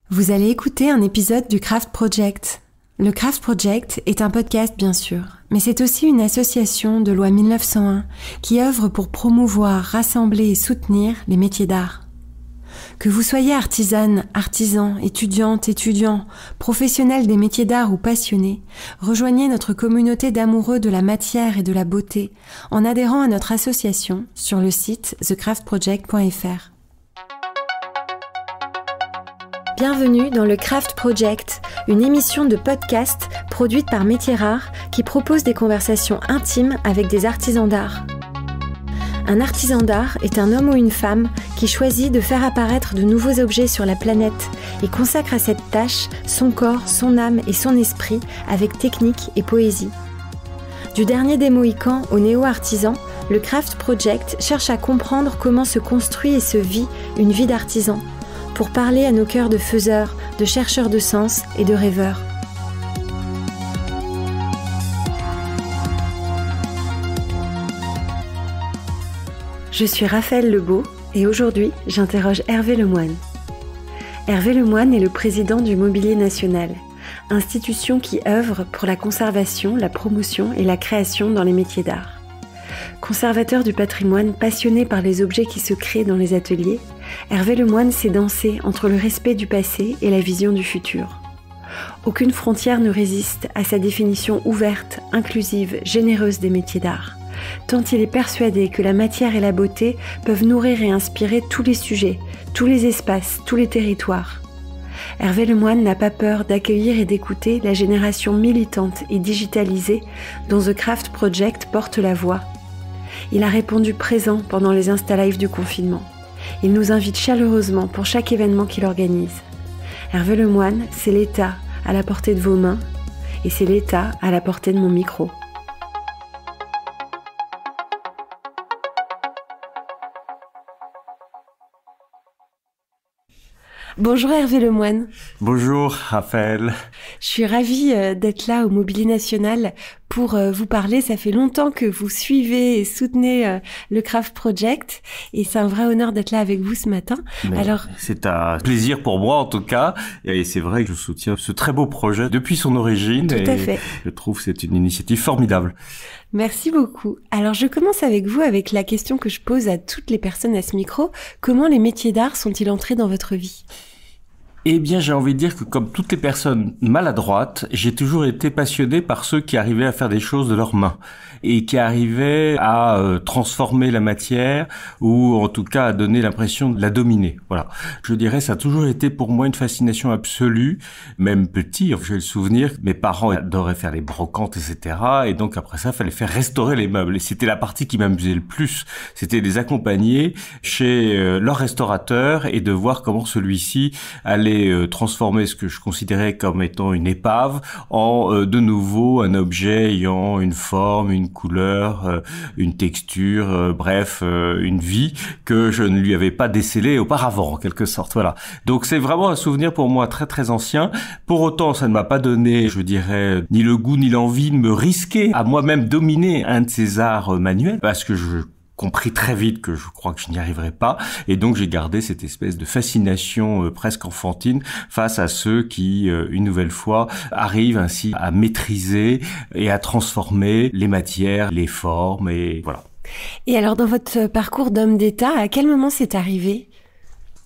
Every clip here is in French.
Vous allez écouter un épisode du Craft Project. Le Craft Project est un podcast bien sûr, mais c'est aussi une association de loi 1901 qui œuvre pour promouvoir, rassembler et soutenir les métiers d'art. Que vous soyez artisane, artisan, étudiante, étudiant, professionnel des métiers d'art ou passionné, rejoignez notre communauté d'amoureux de la matière et de la beauté en adhérant à notre association sur le site thecraftproject.fr. Bienvenue dans le Craft Project, une émission de podcast produite par Métiers Rares qui propose des conversations intimes avec des artisans d'art. Un artisan d'art est un homme ou une femme qui choisit de faire apparaître de nouveaux objets sur la planète et consacre à cette tâche son corps, son âme et son esprit avec technique et poésie. Du dernier des Mohicans au néo-artisan, le Craft Project cherche à comprendre comment se construit et se vit une vie d'artisan, pour parler à nos cœurs de faiseurs, de chercheurs de sens et de rêveurs. Je suis Raphaël Lebeau et aujourd'hui, j'interroge Hervé Lemoine. Hervé Lemoine est le président du Mobilier National, institution qui œuvre pour la conservation, la promotion et la création dans les métiers d'art. Conservateur du patrimoine, passionné par les objets qui se créent dans les ateliers, Hervé Lemoine sait danser entre le respect du passé et la vision du futur. Aucune frontière ne résiste à sa définition ouverte, inclusive, généreuse des métiers d'art, tant il est persuadé que la matière et la beauté peuvent nourrir et inspirer tous les sujets, tous les espaces, tous les territoires. Hervé Lemoine n'a pas peur d'accueillir et d'écouter la génération militante et digitalisée dont The Craft Project porte la voix. Il a répondu présent pendant les Insta Live du confinement. Il nous invite chaleureusement pour chaque événement qu'il organise. Hervé Lemoine, c'est l'État à la portée de vos mains et c'est l'État à la portée de mon micro. Bonjour Hervé Lemoine. Bonjour Raphaël. Je suis ravie d'être là au Mobilier National pour vous parler. Ça fait longtemps que vous suivez et soutenez le Craft Project et c'est un vrai honneur d'être là avec vous ce matin. C'est un plaisir pour moi en tout cas et c'est vrai que je soutiens ce très beau projet depuis son origine. Tout à fait. Je trouve que c'est une initiative formidable. Merci beaucoup. Alors je commence avec vous avec la question que je pose à toutes les personnes à ce micro. Comment les métiers d'art sont-ils entrés dans votre vie ? Eh bien, j'ai envie de dire que comme toutes les personnes maladroites, j'ai toujours été passionné par ceux qui arrivaient à faire des choses de leurs mains et qui arrivaient à transformer la matière ou en tout cas à donner l'impression de la dominer. Voilà. Je dirais ça a toujours été pour moi une fascination absolue, même petit. J'ai le souvenir que mes parents adoraient faire les brocantes, etc. Et donc après ça, il fallait faire restaurer les meubles. Et c'était la partie qui m'amusait le plus. C'était de les accompagner chez leur restaurateur et de voir comment celui-ci allait transformer ce que je considérais comme étant une épave en de nouveau un objet ayant une forme, une couleur, une texture, bref, une vie que je ne lui avais pas décelée auparavant en quelque sorte. Voilà. Donc c'est vraiment un souvenir pour moi très très ancien. Pour autant, ça ne m'a pas donné, je dirais, ni le goût ni l'envie de me risquer à moi-même dominer un de ces arts manuels parce que je compris très vite que je crois que je n'y arriverais pas et donc j'ai gardé cette espèce de fascination presque enfantine face à ceux qui, une nouvelle fois, arrivent ainsi à maîtriser et à transformer les matières, les formes et voilà. Et alors dans votre parcours d'homme d'État, à quel moment c'est arrivé ?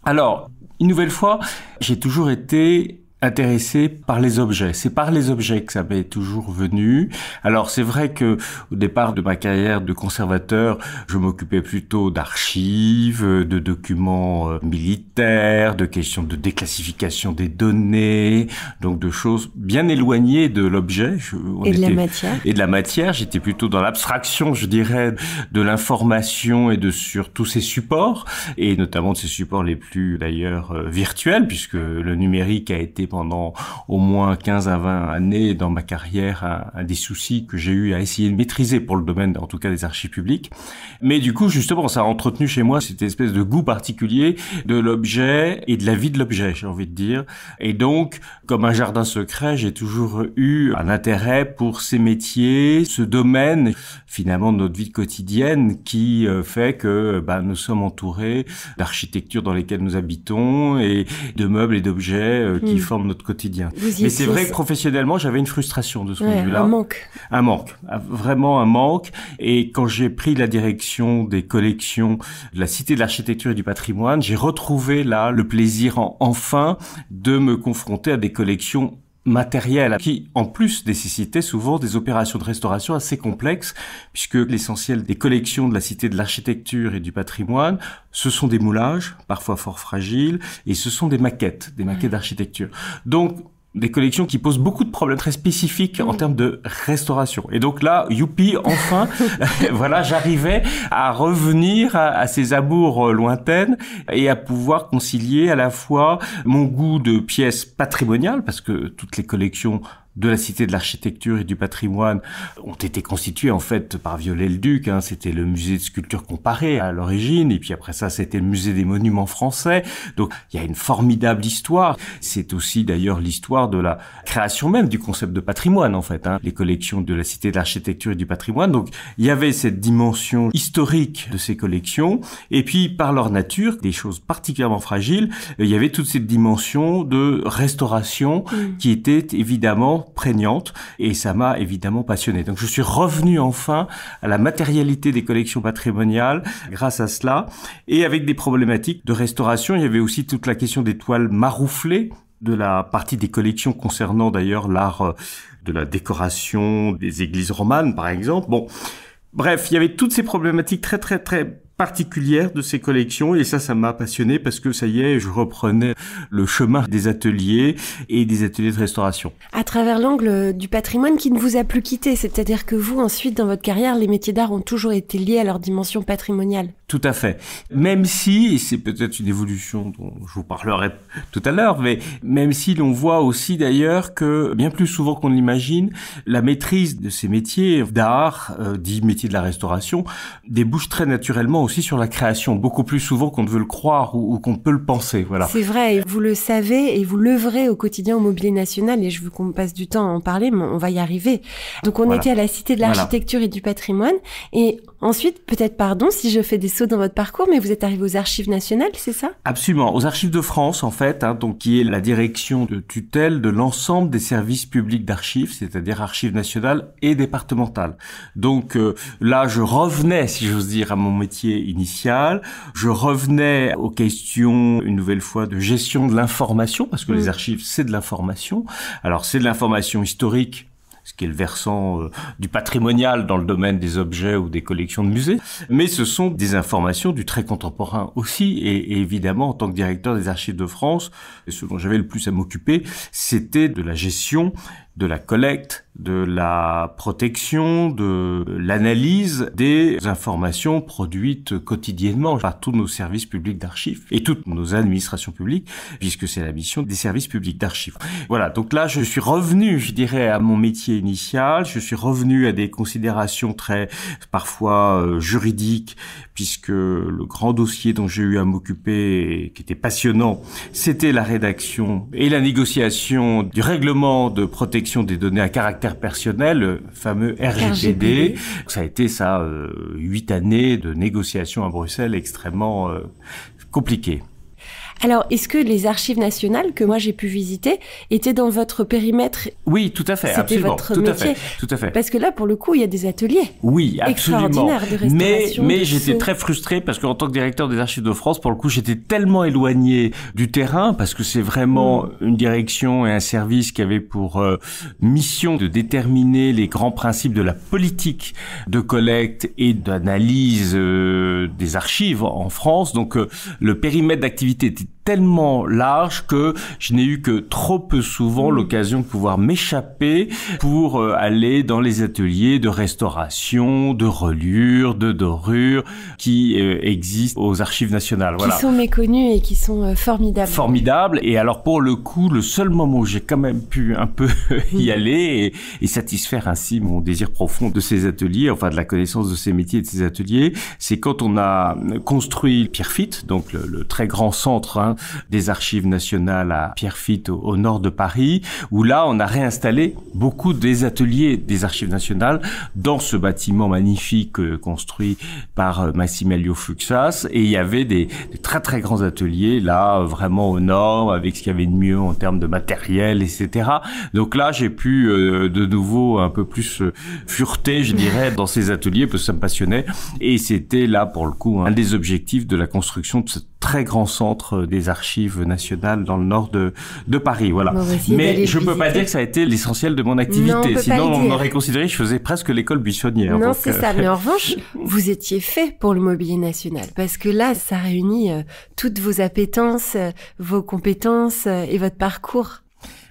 Alors, une nouvelle fois, j'ai toujours été intéressé par les objets. C'est par les objets que ça m'est toujours venu. Alors c'est vrai que au départ de ma carrière de conservateur, je m'occupais plutôt d'archives, de documents militaires, de questions de déclassification des données, donc de choses bien éloignées de l'objet. Et de la matière. Et de la matière. J'étais plutôt dans l'abstraction, je dirais, de l'information et sur tous ces supports, et notamment de ces supports les plus d'ailleurs virtuels, puisque le numérique a été pendant au moins 15 à 20 années dans ma carrière un des soucis que j'ai eu à essayer de maîtriser pour le domaine, en tout cas des archives publiques. Mais du coup, justement, ça a entretenu chez moi cette espèce de goût particulier de l'objet et de la vie de l'objet, j'ai envie de dire. Et donc, comme un jardin secret, j'ai toujours eu un intérêt pour ces métiers, ce domaine, finalement, de notre vie quotidienne qui fait que nous sommes entourés d'architecture dans lesquelles nous habitons et de meubles et d'objets qui forment notre quotidien. Mais c'est vrai que professionnellement, j'avais une frustration de ce point de vue-là. Un manque, vraiment un manque. Et quand j'ai pris la direction des collections de la Cité de l'Architecture et du Patrimoine, j'ai retrouvé là le plaisir enfin de me confronter à des collections matériel qui, en plus, nécessitait souvent des opérations de restauration assez complexes, puisque l'essentiel des collections de la Cité de l'Architecture et du Patrimoine, ce sont des moulages, parfois fort fragiles, et ce sont des maquettes d'architecture. Donc, des collections qui posent beaucoup de problèmes très spécifiques en termes de restauration. Et donc là, youpi, enfin, voilà, j'arrivais à revenir à ces amours lointaines et à pouvoir concilier à la fois mon goût de pièces patrimoniales, parce que toutes les collections de la Cité de l'Architecture et du Patrimoine ont été constituées en fait par Viollet-le-Duc. C'était le musée de sculpture comparée à l'origine, et puis après ça, c'était le musée des monuments français. Donc il y a une formidable histoire. C'est aussi d'ailleurs l'histoire de la création même du concept de patrimoine en fait. Les collections de la Cité de l'Architecture et du Patrimoine. Donc il y avait cette dimension historique de ces collections, et puis par leur nature, des choses particulièrement fragiles, il y avait toute cette dimension de restauration qui était évidemment prégnante, et ça m'a évidemment passionné. Donc je suis revenu enfin à la matérialité des collections patrimoniales grâce à cela, et avec des problématiques de restauration. Il y avait aussi toute la question des toiles marouflées, de la partie des collections concernant d'ailleurs l'art de la décoration des églises romanes par exemple. Bon, bref, il y avait toutes ces problématiques très très très particulière de ces collections, et ça m'a passionné parce que ça y est, je reprenais le chemin des ateliers et des ateliers de restauration. À travers l'angle du patrimoine qui ne vous a plus quitté, c'est-à-dire que vous, ensuite, dans votre carrière, les métiers d'art ont toujours été liés à leur dimension patrimoniale. Tout à fait. Même si, et c'est peut-être une évolution dont je vous parlerai tout à l'heure, mais même si l'on voit aussi d'ailleurs que, bien plus souvent qu'on l'imagine, la maîtrise de ces métiers d'art, dits métiers de la restauration, débouche très naturellement aussi sur la création, beaucoup plus souvent qu'on ne veut le croire ou qu'on peut le penser. Voilà. C'est vrai, et vous le savez, et vous l'œuvrez au quotidien au Mobilier National, et je veux qu'on passe du temps à en parler, mais on va y arriver. Donc on était à la Cité de l'Architecture et du Patrimoine, et ensuite, peut-être pardon si je fais des sauts dans votre parcours, mais vous êtes arrivé aux Archives nationales, c'est ça? Absolument, aux Archives de France en fait, donc qui est la direction de tutelle de l'ensemble des services publics d'archives, c'est-à-dire archives nationales et départementales. Donc là, je revenais, si j'ose dire, à mon métier initial. Je revenais aux questions, une nouvelle fois, de gestion de l'information, parce que les archives, c'est de l'information. Alors, c'est de l'information historique, ce qui est le versant du patrimonial dans le domaine des objets ou des collections de musées. Mais ce sont des informations du très contemporain aussi. Et évidemment, en tant que directeur des Archives de France, ce dont j'avais le plus à m'occuper, c'était de la gestion, de la collecte, de la protection, de l'analyse des informations produites quotidiennement par tous nos services publics d'archives et toutes nos administrations publiques, puisque c'est la mission des services publics d'archives. Voilà, donc là, je suis revenu, je dirais, à mon métier initial, je suis revenu à des considérations très, parfois, juridiques, puisque le grand dossier dont j'ai eu à m'occuper, et qui était passionnant, c'était la rédaction et la négociation du règlement de protection des données à caractère personnel, le fameux RGPD. Ça a été 8 années de négociations à Bruxelles extrêmement compliquées. Alors, est-ce que les Archives nationales que moi j'ai pu visiter étaient dans votre périmètre? Oui, tout à fait, c'était absolument. Votre métier. Tout à fait. Parce que là, pour le coup, il y a des ateliers. Oui, absolument. Extraordinaires de restauration. Mais j'étais très frustré parce qu'en tant que directeur des Archives de France, pour le coup, j'étais tellement éloigné du terrain parce que c'est vraiment une direction et un service qui avait pour mission de déterminer les grands principes de la politique de collecte et d'analyse des archives en France. Donc, le périmètre d'activité était tellement large que je n'ai eu que trop peu souvent l'occasion de pouvoir m'échapper pour aller dans les ateliers de restauration, de reliure, de dorure qui existent aux Archives nationales. Voilà. Qui sont méconnus et qui sont formidables. Formidables. Et alors pour le coup, le seul moment où j'ai quand même pu un peu y aller et satisfaire ainsi mon désir profond de ces ateliers, enfin de la connaissance de ces métiers et de ces ateliers, c'est quand on a construit Pierrefitte, donc le très grand centre des Archives nationales à Pierrefitte au nord de Paris, où là on a réinstallé beaucoup des ateliers des Archives nationales dans ce bâtiment magnifique construit par Massimiliano Fuksas, et il y avait des très très grands ateliers là vraiment aux normes avec ce qu'il y avait de mieux en termes de matériel, etc. Donc là j'ai pu de nouveau un peu plus fureter, je dirais, dans ces ateliers parce que ça me passionnait, et c'était là pour le coup un des objectifs de la construction de ce très grand centre des Archives nationales dans le nord de Paris, voilà. Mais je peux pas dire que ça a été l'essentiel de mon activité, sinon on aurait considéré que je faisais presque l'école buissonnière. Non, c'est ça, mais en revanche, vous étiez fait pour le mobilier national, parce que là, ça réunit toutes vos appétences, vos compétences et votre parcours.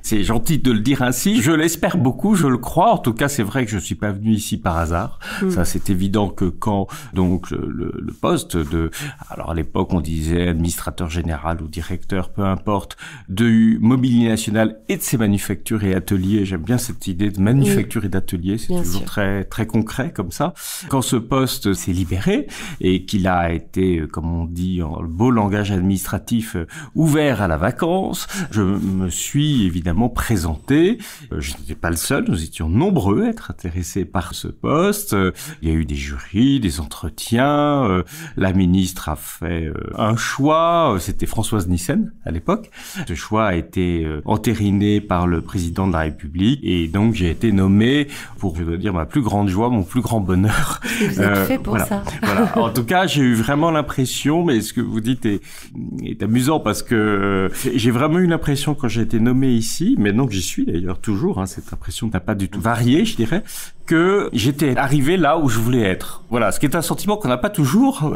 C'est gentil de le dire ainsi. Je l'espère beaucoup, je le crois. En tout cas, c'est vrai que je suis pas venu ici par hasard. Ça, c'est évident que quand, donc, le poste de, alors à l'époque, on disait administrateur général ou directeur, peu importe, du mobilier national et de ses manufactures et ateliers. J'aime bien cette idée de manufacture et d'atelier. C'est bien toujours sûr. très, très concret comme ça. Quand ce poste s'est libéré et qu'il a été, comme on dit en beau langage administratif, ouvert à la vacance, je me suis évidemment présenté. Je n'étais pas le seul, nous étions nombreux à être intéressés par ce poste. Il y a eu des jurys, des entretiens. La ministre a fait un choix. C'était Françoise Nyssen à l'époque. Ce choix a été entériné par le président de la République et donc j'ai été nommé pour, je dois dire, ma plus grande joie, mon plus grand bonheur. Vous êtes fait pour ça. Voilà. En tout cas, j'ai eu vraiment l'impression, mais ce que vous dites est amusant parce que j'ai vraiment eu l'impression quand j'ai été nommé ici, mais donc j'y suis d'ailleurs toujours, cette impression n'a pas du tout varié, je dirais, que j'étais arrivé là où je voulais être. Voilà, ce qui est un sentiment qu'on n'a pas toujours,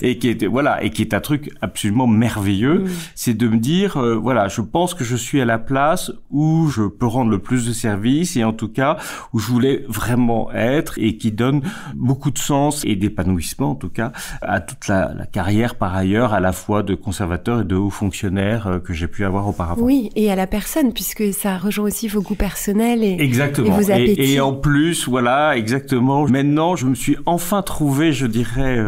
et qui est un truc absolument merveilleux, c'est de me dire, voilà, je pense que je suis à la place où je peux rendre le plus de services, et en tout cas, où je voulais vraiment être, et qui donne beaucoup de sens et d'épanouissement, en tout cas, à toute la carrière par ailleurs, à la fois de conservateur et de haut fonctionnaire que j'ai pu avoir auparavant. Oui, et à la personne, puisque ça rejoint aussi vos goûts personnels et vos appétits. Et en plus, voilà, exactement. Maintenant, je me suis enfin trouvé, je dirais,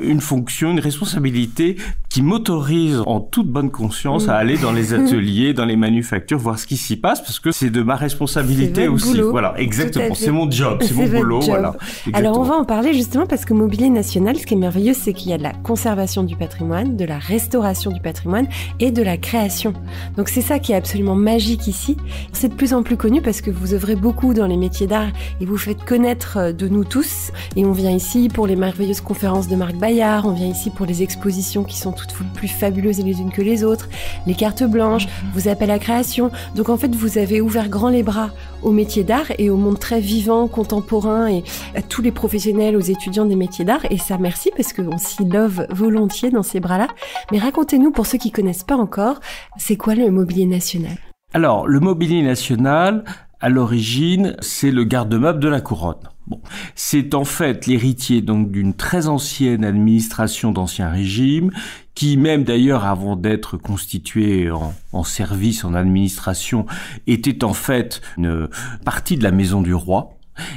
une fonction, une responsabilité qui m'autorise en toute bonne conscience à aller dans les ateliers, dans les manufactures, voir ce qui s'y passe, parce que c'est de ma responsabilité aussi. Boulot. Voilà, exactement. C'est mon job, c'est mon boulot. Voilà. Alors, on va en parler justement parce que Mobilier National, ce qui est merveilleux, c'est qu'il y a de la conservation du patrimoine, de la restauration du patrimoine et de la création. Donc, c'est ça qui est absolument magique ici. C'est de plus en plus connu parce que vous œuvrez beaucoup dans les métiers d'art et vous faites connaître de nous tous. Et on vient ici pour les merveilleuses conférences de Marc Bayard, on vient ici pour les expositions qui sont toutes plus fabuleuses les unes que les autres, les cartes blanches, vos appels à création. Donc en fait, vous avez ouvert grand les bras aux métiers d'art et au monde très vivant, contemporain et à tous les professionnels, aux étudiants des métiers d'art. Et ça, merci parce qu'on s'y love volontiers dans ces bras-là. Mais racontez-nous, pour ceux qui connaissent pas encore, c'est quoi le mobilier national ? Alors, le mobilier national, à l'origine, c'est le garde-meuble de la couronne. Bon, c'est en fait l'héritier donc d'une très ancienne administration d'Ancien Régime, qui même d'ailleurs avant d'être constituée en service, en administration, était en fait une partie de la maison du roi,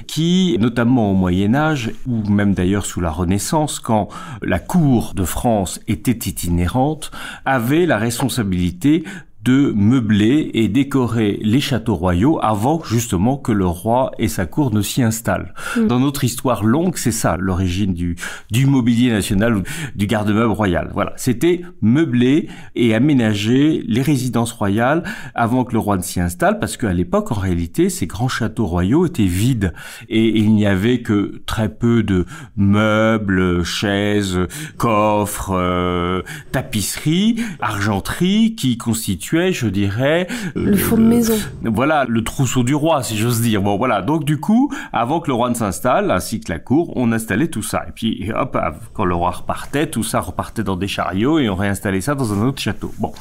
qui, notamment au Moyen-Âge, ou même d'ailleurs sous la Renaissance, quand la cour de France était itinérante, avait la responsabilité de meubler et décorer les châteaux royaux avant justement que le roi et sa cour ne s'y installent. Dans notre histoire longue, c'est ça l'origine du mobilier national ou du garde-meuble royal. Voilà, c'était meubler et aménager les résidences royales avant que le roi ne s'y installe, parce qu'à l'époque, en réalité, ces grands châteaux royaux étaient vides et il n'y avait que très peu de meubles, chaises, coffres, tapisseries, argenteries qui constituaient constituait, je dirais... le fonds de maison. Voilà, le trousseau du roi, si j'ose dire. Bon, voilà. Donc, du coup, avant que le roi ne s'installe, ainsi que la cour, on installait tout ça. Et puis, hop, quand le roi repartait, tout ça repartait dans des chariots et on réinstallait ça dans un autre château. Bon.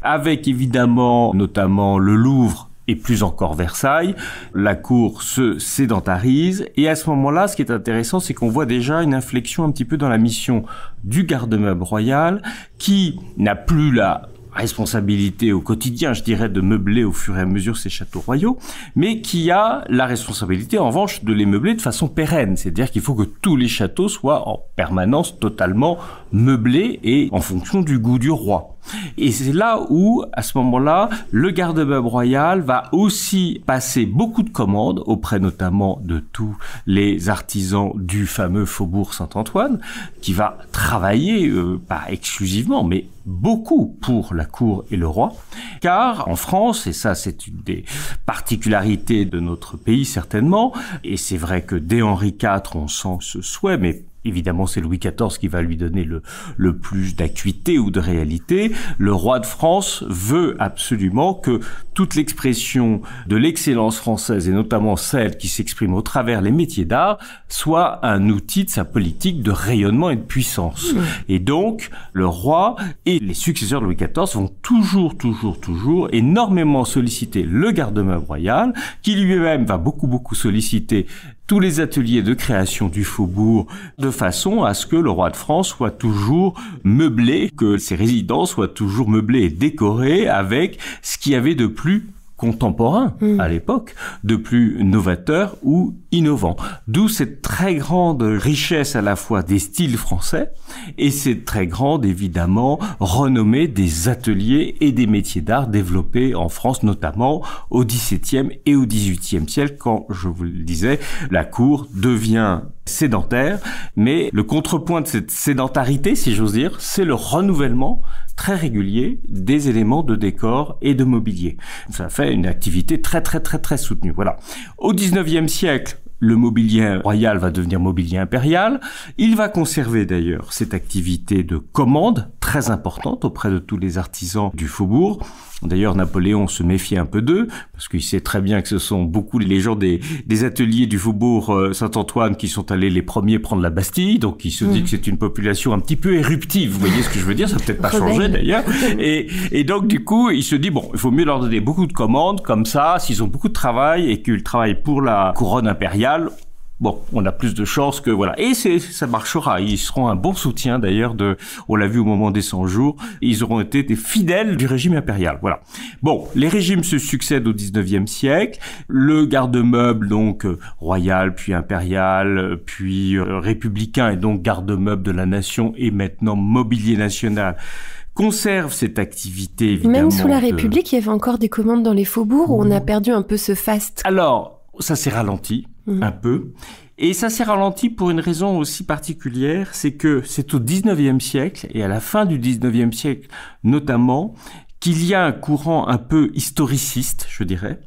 Avec, évidemment, notamment le Louvre, et plus encore Versailles, la cour se sédentarise. Et à ce moment-là, ce qui est intéressant, c'est qu'on voit déjà une inflexion un petit peu dans la mission du garde-meuble royal, qui n'a plus la responsabilité au quotidien, je dirais, de meubler au fur et à mesure ces châteaux royaux, mais qui a la responsabilité, en revanche, de les meubler de façon pérenne. C'est-à-dire qu'il faut que tous les châteaux soient en permanence totalement meublés et en fonction du goût du roi. Et c'est là où, à ce moment-là, le garde-meuble royal va aussi passer beaucoup de commandes auprès notamment de tous les artisans du fameux faubourg Saint-Antoine, qui va travailler, pas exclusivement, mais beaucoup pour la cour et le roi. Car en France, et ça c'est une des particularités de notre pays certainement, et c'est vrai que dès Henri IV on sent ce souhait, mais évidemment, c'est Louis XIV qui va lui donner le plus d'acuité ou de réalité. Le roi de France veut absolument que toute l'expression de l'excellence française, et notamment celle qui s'exprime au travers les métiers d'art, soit un outil de sa politique de rayonnement et de puissance. Et donc, le roi et les successeurs de Louis XIV vont toujours énormément solliciter le garde-meuble royal, qui lui-même va beaucoup solliciter tous les ateliers de création du faubourg, de façon à ce que le roi de France soit toujours meublé, que ses résidences soient toujours meublées et décorées avec ce qu'il y avait de plus contemporain à l'époque, de plus novateur ou innovant. D'où cette très grande richesse à la fois des styles français et cette très grande, évidemment, renommée des ateliers et des métiers d'art développés en France, notamment au XVIIe et au XVIIIe siècle, quand, je vous le disais, la cour devient sédentaire, mais le contrepoint de cette sédentarité, si j'ose dire, c'est le renouvellement très régulier des éléments de décor et de mobilier. Ça fait une activité très soutenue. Voilà. Au XIXe siècle, le mobilier royal va devenir mobilier impérial. Il va conserver d'ailleurs cette activité de commande très importante auprès de tous les artisans du faubourg. D'ailleurs, Napoléon se méfiait un peu d'eux, parce qu'il sait très bien que ce sont beaucoup les gens des ateliers du faubourg Saint-Antoine qui sont allés les premiers prendre la Bastille, donc il se dit que c'est une population un petit peu éruptive, vous voyez ce que je veux dire, ça n'a peut-être pas changé d'ailleurs, et donc du coup, il se dit, bon, il faut mieux leur donner beaucoup de commandes, comme ça, s'ils ont beaucoup de travail et qu'ils travaillent pour la couronne impériale, bon, on a plus de chances que voilà. Et ça marchera. Ils seront un bon soutien d'ailleurs on l'a vu au moment des 100 jours, ils auront été des fidèles du régime impérial. Voilà. Bon, les régimes se succèdent au 19e siècle. Le garde-meuble, donc, royal, puis impérial, puis républicain, et donc garde-meuble de la nation, et maintenant mobilier national, conserve cette activité, évidemment. Même sous la République, il y avait encore des commandes dans les faubourgs où on a perdu un peu ce faste. Alors, ça s'est ralenti. Un peu. Et ça s'est ralenti pour une raison aussi particulière, c'est que c'est au 19e siècle, et à la fin du 19e siècle notamment, qu'il y a un courant un peu historiciste, je dirais,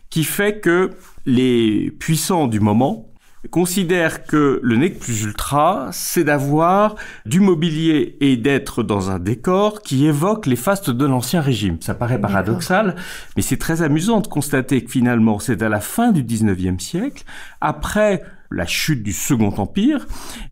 qui fait que les puissants du moment considèrent que le nec plus ultra, c'est d'avoir du mobilier et d'être dans un décor qui évoque les fastes de l'Ancien Régime. Ça paraît paradoxal, mais c'est très amusant de constater que finalement, c'est à la fin du 19e siècle, après la chute du Second Empire,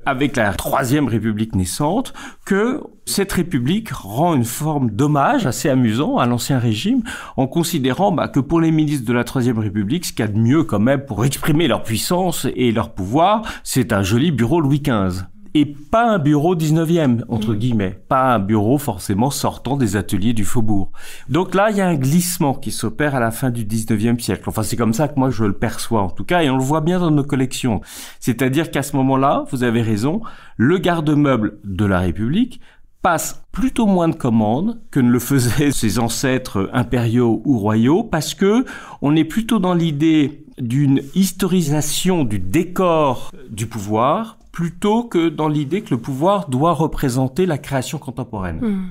avec la Troisième République naissante, que cette République rend une forme d'hommage assez amusant à l'Ancien Régime, en considérant que pour les ministres de la Troisième République, ce qu'il y a de mieux quand même pour exprimer leur puissance et leur pouvoir, c'est un joli bureau Louis XV. Et pas un bureau 19e, entre guillemets. Pas un bureau forcément sortant des ateliers du faubourg. Donc là, il y a un glissement qui s'opère à la fin du 19e siècle. Enfin, c'est comme ça que moi je le perçois en tout cas, et on le voit bien dans nos collections. C'est-à-dire qu'à ce moment-là, vous avez raison, le garde-meuble de la République passe plutôt moins de commandes que ne le faisaient ses ancêtres impériaux ou royaux, parce que on est plutôt dans l'idée d'une historisation du décor du pouvoir, plutôt que dans l'idée que le pouvoir doit représenter la création contemporaine.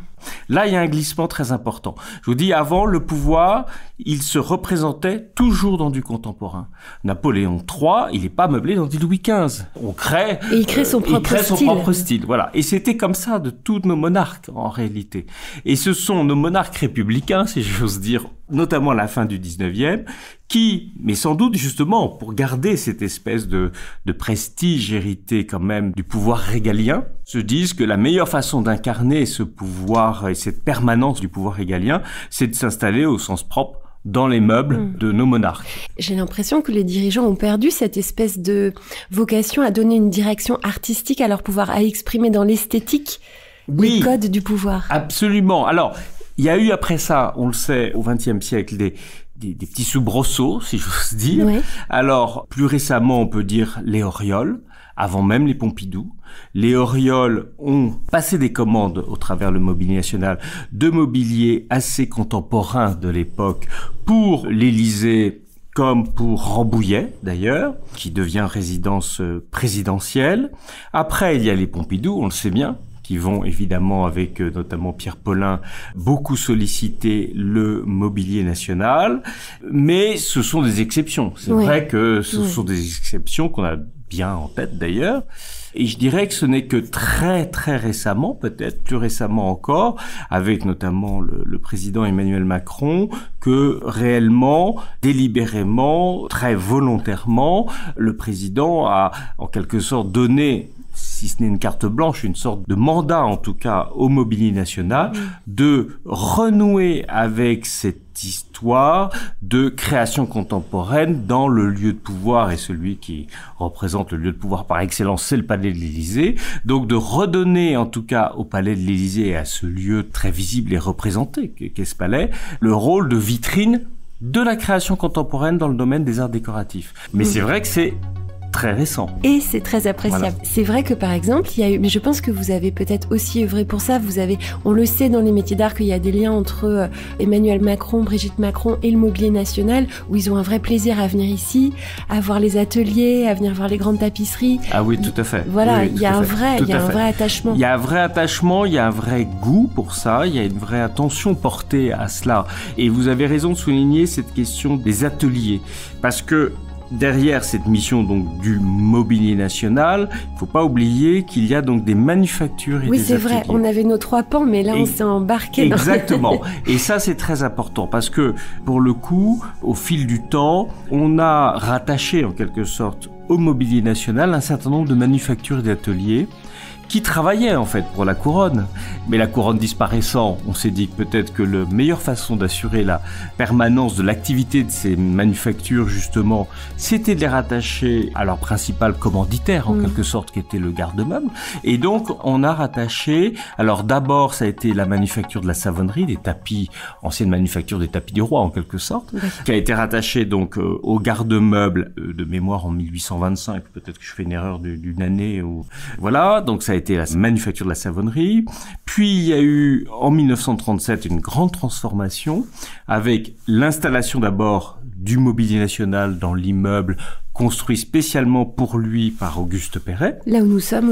Là, il y a un glissement très important. Je vous dis, avant, le pouvoir, il se représentait toujours dans du contemporain. Napoléon III, il n'est pas meublé dans du Louis XV. Et il crée son propre style. Voilà. Et c'était comme ça de tous nos monarques, en réalité. Et ce sont nos monarques républicains, si j'ose dire, notamment à la fin du 19e, qui, mais sans doute justement pour garder cette espèce de prestige hérité quand même du pouvoir régalien, se disent que la meilleure façon d'incarner ce pouvoir et cette permanence du pouvoir régalien, c'est de s'installer au sens propre dans les meubles de nos monarques. J'ai l'impression que les dirigeants ont perdu cette espèce de vocation à donner une direction artistique à leur pouvoir, à exprimer dans l'esthétique les codes du pouvoir. Absolument. Alors, il y a eu après ça, on le sait, au XXe siècle, des petits soubresauts, si j'ose dire. Oui. Alors, plus récemment, on peut dire les Aurioles, avant même les Pompidou. Les Aurioles ont passé des commandes au travers le mobilier national de mobilier assez contemporain de l'époque pour l'Élysée, comme pour Rambouillet, d'ailleurs, qui devient résidence présidentielle. Après, il y a les Pompidou, on le sait bien, qui vont évidemment, avec notamment Pierre Paulin, beaucoup solliciter le mobilier national. Mais ce sont des exceptions. C'est vrai que ce sont des exceptions qu'on a bien en tête d'ailleurs. Et je dirais que ce n'est que très très récemment, peut-être plus récemment encore, avec notamment le président Emmanuel Macron, que réellement, délibérément, très volontairement, le président a en quelque sorte donné, si ce n'est une carte blanche, une sorte de mandat en tout cas au mobilier national, de renouer avec cette histoire de création contemporaine dans le lieu de pouvoir, et celui qui représente le lieu de pouvoir par excellence, c'est le Palais de l'Élysée. Donc de redonner en tout cas au Palais de l'Élysée et à ce lieu très visible et représenté qu'est ce palais, le rôle de vitrine de la création contemporaine dans le domaine des arts décoratifs. Mais c'est vrai que c'est très récent. Et c'est très appréciable. Voilà. C'est vrai que par exemple, il y a eu, mais je pense que vous avez peut-être aussi œuvré pour ça, on le sait dans les métiers d'art qu'il y a des liens entre Emmanuel Macron, Brigitte Macron et le mobilier national, où ils ont un vrai plaisir à venir ici, à voir les ateliers, à venir voir les grandes tapisseries. Ah oui, tout à fait. Voilà, oui, il y a un vrai attachement. Il y a un vrai attachement, il y a un vrai goût pour ça, il y a une vraie attention portée à cela. Et vous avez raison de souligner cette question des ateliers, parce que derrière cette mission donc du mobilier national, il faut pas oublier qu'il y a donc des manufactures et des ateliers. Oui, c'est vrai, on avait nos 3 pans, mais là on s'est embarqué. Exactement. Et ça c'est très important parce que pour le coup, au fil du temps, on a rattaché en quelque sorte au mobilier national un certain nombre de manufactures et d'ateliers qui travaillaient en fait pour la couronne. Mais la couronne disparaissant, on s'est dit peut-être que la meilleure façon d'assurer la permanence de l'activité de ces manufactures, justement, c'était de les rattacher à leur principal commanditaire, en quelque sorte, qui était le garde-meuble. Et donc, on a rattaché, alors d'abord, ça a été la manufacture de la savonnerie, des tapis, ancienne manufacture des tapis du roi, en quelque sorte, qui a été rattachée donc au garde-meuble de mémoire en 1825, peut-être que je fais une erreur d'une année, ou voilà, donc ça a été la manufacture de la savonnerie. Puis il y a eu en 1937 une grande transformation avec l'installation d'abord du mobilier national dans l'immeuble construit spécialement pour lui par Auguste Perret. Là où nous sommes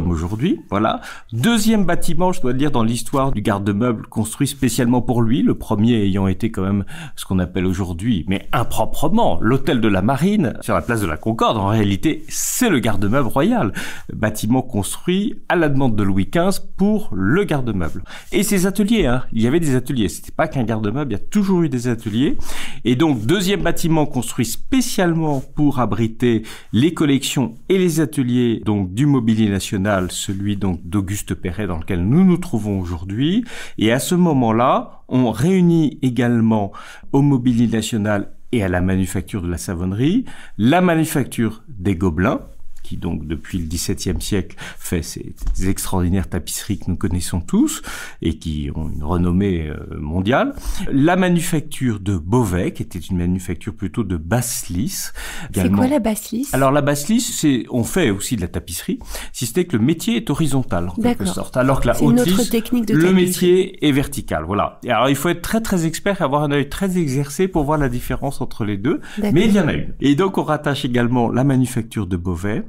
aujourd'hui. Voilà. Deuxième bâtiment, je dois dire, dans l'histoire du garde-meuble construit spécialement pour lui, le premier ayant été quand même ce qu'on appelle aujourd'hui, mais improprement, l'hôtel de la Marine sur la place de la Concorde. En réalité, c'est le garde-meuble royal, bâtiment construit à la demande de Louis XV pour le garde-meuble. Et ces ateliers, il y avait des ateliers, c'était pas qu'un garde-meuble, il y a toujours eu des ateliers. Et donc, deuxième bâtiment construit spécialement pour abriter les collections et les ateliers donc du mobilier national, celui donc d'Auguste Perret dans lequel nous nous trouvons aujourd'hui. Et à ce moment-là, on réunit également au mobilier national et à la manufacture de la savonnerie, la manufacture des Gobelins, qui donc depuis le XVIIe siècle fait ces extraordinaires tapisseries que nous connaissons tous et qui ont une renommée mondiale. La manufacture de Beauvais, qui était une manufacture plutôt de basse-lisse. C'est quoi la basse-lisse ? Alors la basse-lisse, on fait aussi de la tapisserie, si ce n'est que le métier est horizontal en quelque sorte, alors que la haute-lisse, le métier est vertical. Voilà. Et alors il faut être très très expert et avoir un œil très exercé pour voir la différence entre les deux, mais il y en a une. Et donc on rattache également la manufacture de Beauvais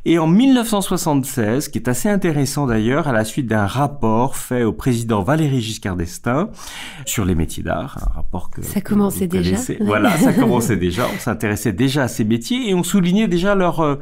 Et en 1976, qui est assez intéressant d'ailleurs, à la suite d'un rapport fait au président Valéry Giscard d'Estaing sur les métiers d'art, un rapport que ça commençait déjà. Voilà, ça commençait déjà. On s'intéressait déjà à ces métiers et on soulignait déjà leur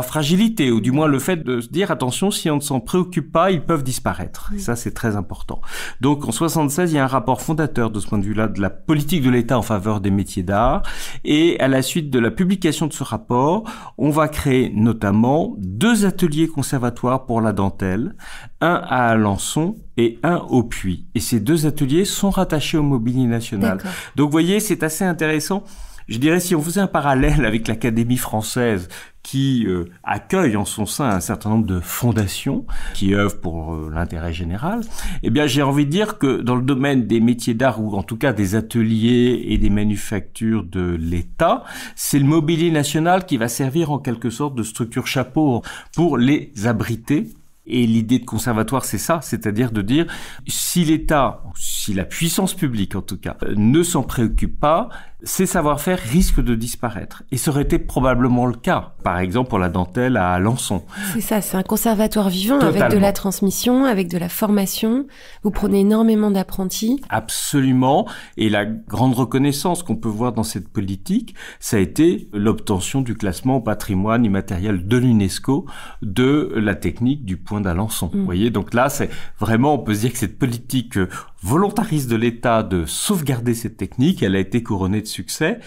fragilité, ou du moins le fait de se dire attention, si on ne s'en préoccupe pas, ils peuvent disparaître. Oui. Ça, c'est très important. Donc, en 76, il y a un rapport fondateur de ce point de vue-là de la politique de l'État en faveur des métiers d'art. Et à la suite de la publication de ce rapport, on va créer notamment 2 ateliers conservatoires pour la dentelle, un à Alençon et un au Puy. Et ces 2 ateliers sont rattachés au Mobilier National. D'accord. Donc, vous voyez, c'est assez intéressant. Je dirais, si on faisait un parallèle avec l'Académie française, qui accueille en son sein un certain nombre de fondations qui œuvrent pour l'intérêt général, eh bien, j'ai envie de dire que dans le domaine des métiers d'art, ou en tout cas des ateliers et des manufactures de l'État, c'est le Mobilier National qui va servir en quelque sorte de structure chapeau pour les abriter. Et l'idée de conservatoire, c'est ça, c'est-à-dire de dire, si l'État, si la puissance publique en tout cas, ne s'en préoccupe pas, ces savoir-faire risquent de disparaître. Et ça aurait été probablement le cas, par exemple pour la dentelle à Alençon. C'est ça, c'est un conservatoire vivant. Totalement. Avec de la transmission, avec de la formation. Vous prenez énormément d'apprentis. Absolument. Et la grande reconnaissance qu'on peut voir dans cette politique, ça a été l'obtention du classement au patrimoine immatériel de l'UNESCO de la technique du point d'Alençon. Vous voyez, donc là, c'est vraiment, on peut se dire que cette politique volontariste de l'État de sauvegarder cette technique, elle a été couronnée de succès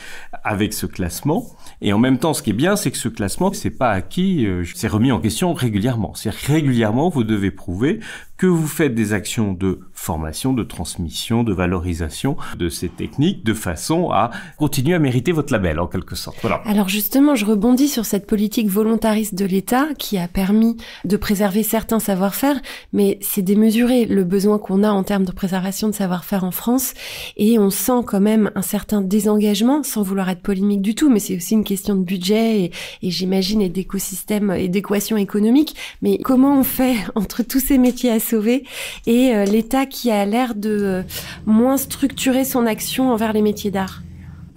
avec ce classement. Et en même temps, ce qui est bien, c'est que ce classement, c'est pas acquis, c'est remis en question régulièrement. C'est-à-dire que régulièrement, vous devez prouver que vous faites des actions de formation, de transmission, de valorisation de ces techniques de façon à continuer à mériter votre label, en quelque sorte. Voilà. Alors justement, je rebondis sur cette politique volontariste de l'État qui a permis de préserver certains savoir-faire, mais c'est démesuré le besoin qu'on a en termes de préservation de savoir-faire en France, et on sent quand même un certain désengagement, sans vouloir être polémique du tout, mais c'est aussi une question de budget et j'imagine et d'écosystème et d'équation économique. Mais comment on fait entre tous ces métiers à sauver et l'État qui a l'air de moins structurer son action envers les métiers d'art?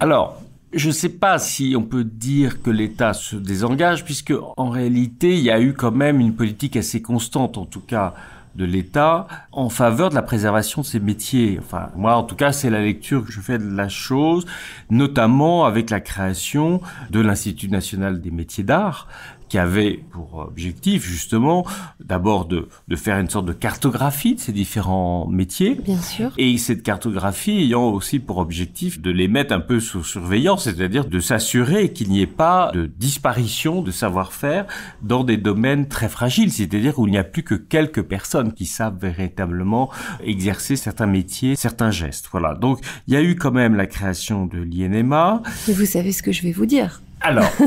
Alors, je ne sais pas si on peut dire que l'État se désengage, puisque en réalité, il y a eu quand même une politique assez constante, en tout cas de l'État, en faveur de la préservation de ces métiers. Enfin, moi, en tout cas, c'est la lecture que je fais de la chose, notamment avec la création de l'Institut national des métiers d'art, qui avait pour objectif, justement, d'abord de faire une sorte de cartographie de ces différents métiers. Bien sûr. Et cette cartographie ayant aussi pour objectif de les mettre un peu sous surveillance, c'est-à-dire de s'assurer qu'il n'y ait pas de disparition de savoir-faire dans des domaines très fragiles, c'est-à-dire où il n'y a plus que quelques personnes qui savent véritablement exercer certains métiers, certains gestes. Voilà. Donc, il y a eu quand même la création de l'INMA. Et vous savez ce que je vais vous dire. Alors, c'est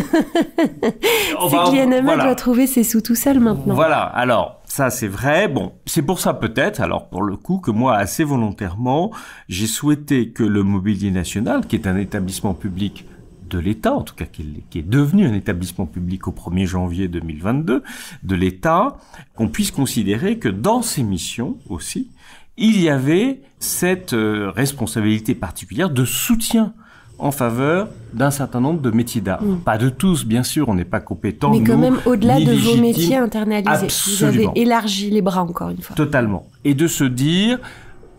que l'INMA doit trouver ses sous tout seul maintenant. Voilà, alors, ça c'est vrai. Bon, c'est pour ça peut-être, alors pour le coup, que moi, assez volontairement, j'ai souhaité que le Mobilier National, qui est un établissement public de l'État, en tout cas qui est devenu un établissement public au 1er janvier 2022, de l'État, qu'on puisse considérer que dans ses missions aussi, il y avait cette responsabilité particulière de soutien en faveur d'un certain nombre de métiers d'art. Pas de tous, bien sûr, on n'est pas compétents. Mais quand même, au-delà de vos métiers internalisés, absolument. Vous avez élargi les bras, encore une fois. Totalement. Et de se dire,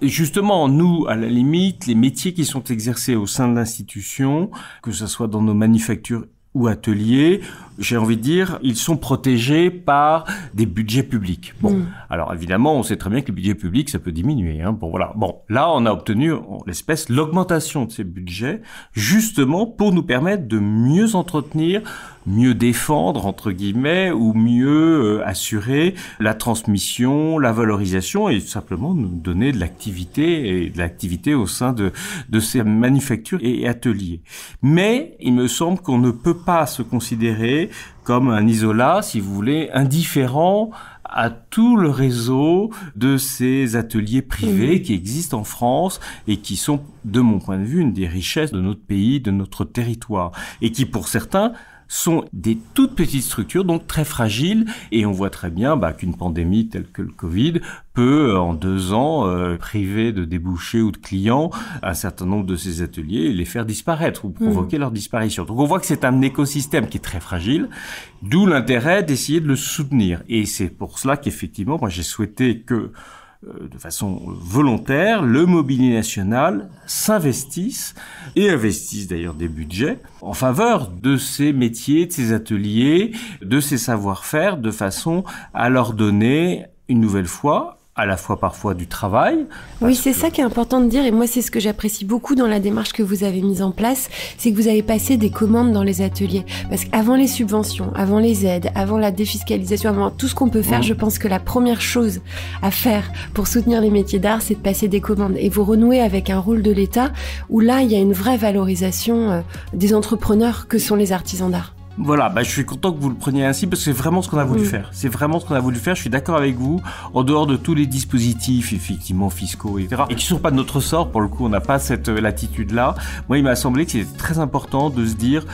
justement, nous, à la limite, les métiers qui sont exercés au sein de l'institution, que ce soit dans nos manufactures ou ateliers, j'ai envie de dire, ils sont protégés par des budgets publics. Bon, alors évidemment, on sait très bien que les budgets publics, ça peut diminuer. Hein. Bon, voilà. Bon, là, on a obtenu, en l'espèce, l'augmentation de ces budgets, justement pour nous permettre de mieux entretenir, mieux défendre, entre guillemets, ou mieux assurer la transmission, la valorisation, et simplement nous donner de l'activité au sein de ces manufactures et ateliers. Mais il me semble qu'on ne peut pas se considérer comme un isolat, si vous voulez, indifférent à tout le réseau de ces ateliers privés qui existent en France et qui sont, de mon point de vue, une des richesses de notre pays, de notre territoire, et qui, pour certains, sont des toutes petites structures, donc très fragiles, et on voit très bien qu'une pandémie telle que le Covid peut, en 2 ans, priver de débouchés ou de clients un certain nombre de ces ateliers et les faire disparaître ou provoquer leur disparition. Donc on voit que c'est un écosystème qui est très fragile, d'où l'intérêt d'essayer de le soutenir. Et c'est pour cela qu'effectivement, moi j'ai souhaité que de façon volontaire, le Mobilier National s'investisse et investisse d'ailleurs des budgets en faveur de ces métiers, de ces ateliers, de ces savoir-faire, de façon à leur donner une nouvelle fois à la fois parfois du travail. Oui, c'est ça qui est important de dire, et moi c'est ce que j'apprécie beaucoup dans la démarche que vous avez mise en place, c'est que vous avez passé des commandes dans les ateliers. Parce qu'avant les subventions, avant les aides, avant la défiscalisation, avant tout ce qu'on peut faire, je pense que la première chose à faire pour soutenir les métiers d'art, c'est de passer des commandes. Et vous renouez avec un rôle de l'État, où là, il y a une vraie valorisation des entrepreneurs que sont les artisans d'art. Voilà, je suis content que vous le preniez ainsi parce que c'est vraiment ce qu'on a voulu faire. C'est vraiment ce qu'on a voulu faire. Je suis d'accord avec vous. En dehors de tous les dispositifs, effectivement, fiscaux, etc., et qui sont pas de notre sort, pour le coup, on n'a pas cette latitude-là. Moi, il m'a semblé que c'était très important de se dire,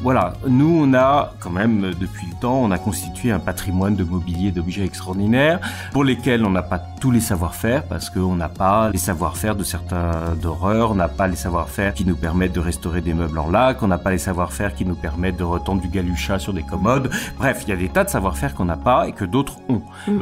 voilà, nous, on a quand même, depuis le temps, on a constitué un patrimoine de mobilier, d'objets extraordinaires, pour lesquels on n'a pas tous les savoir-faire, parce qu'on n'a pas les savoir-faire de certains doreurs, on n'a pas les savoir-faire qui nous permettent de restaurer des meubles en laque, on n'a pas les savoir-faire qui nous permettent de retendre du galuchat sur des commodes. Bref, il y a des tas de savoir-faire qu'on n'a pas et que d'autres ont.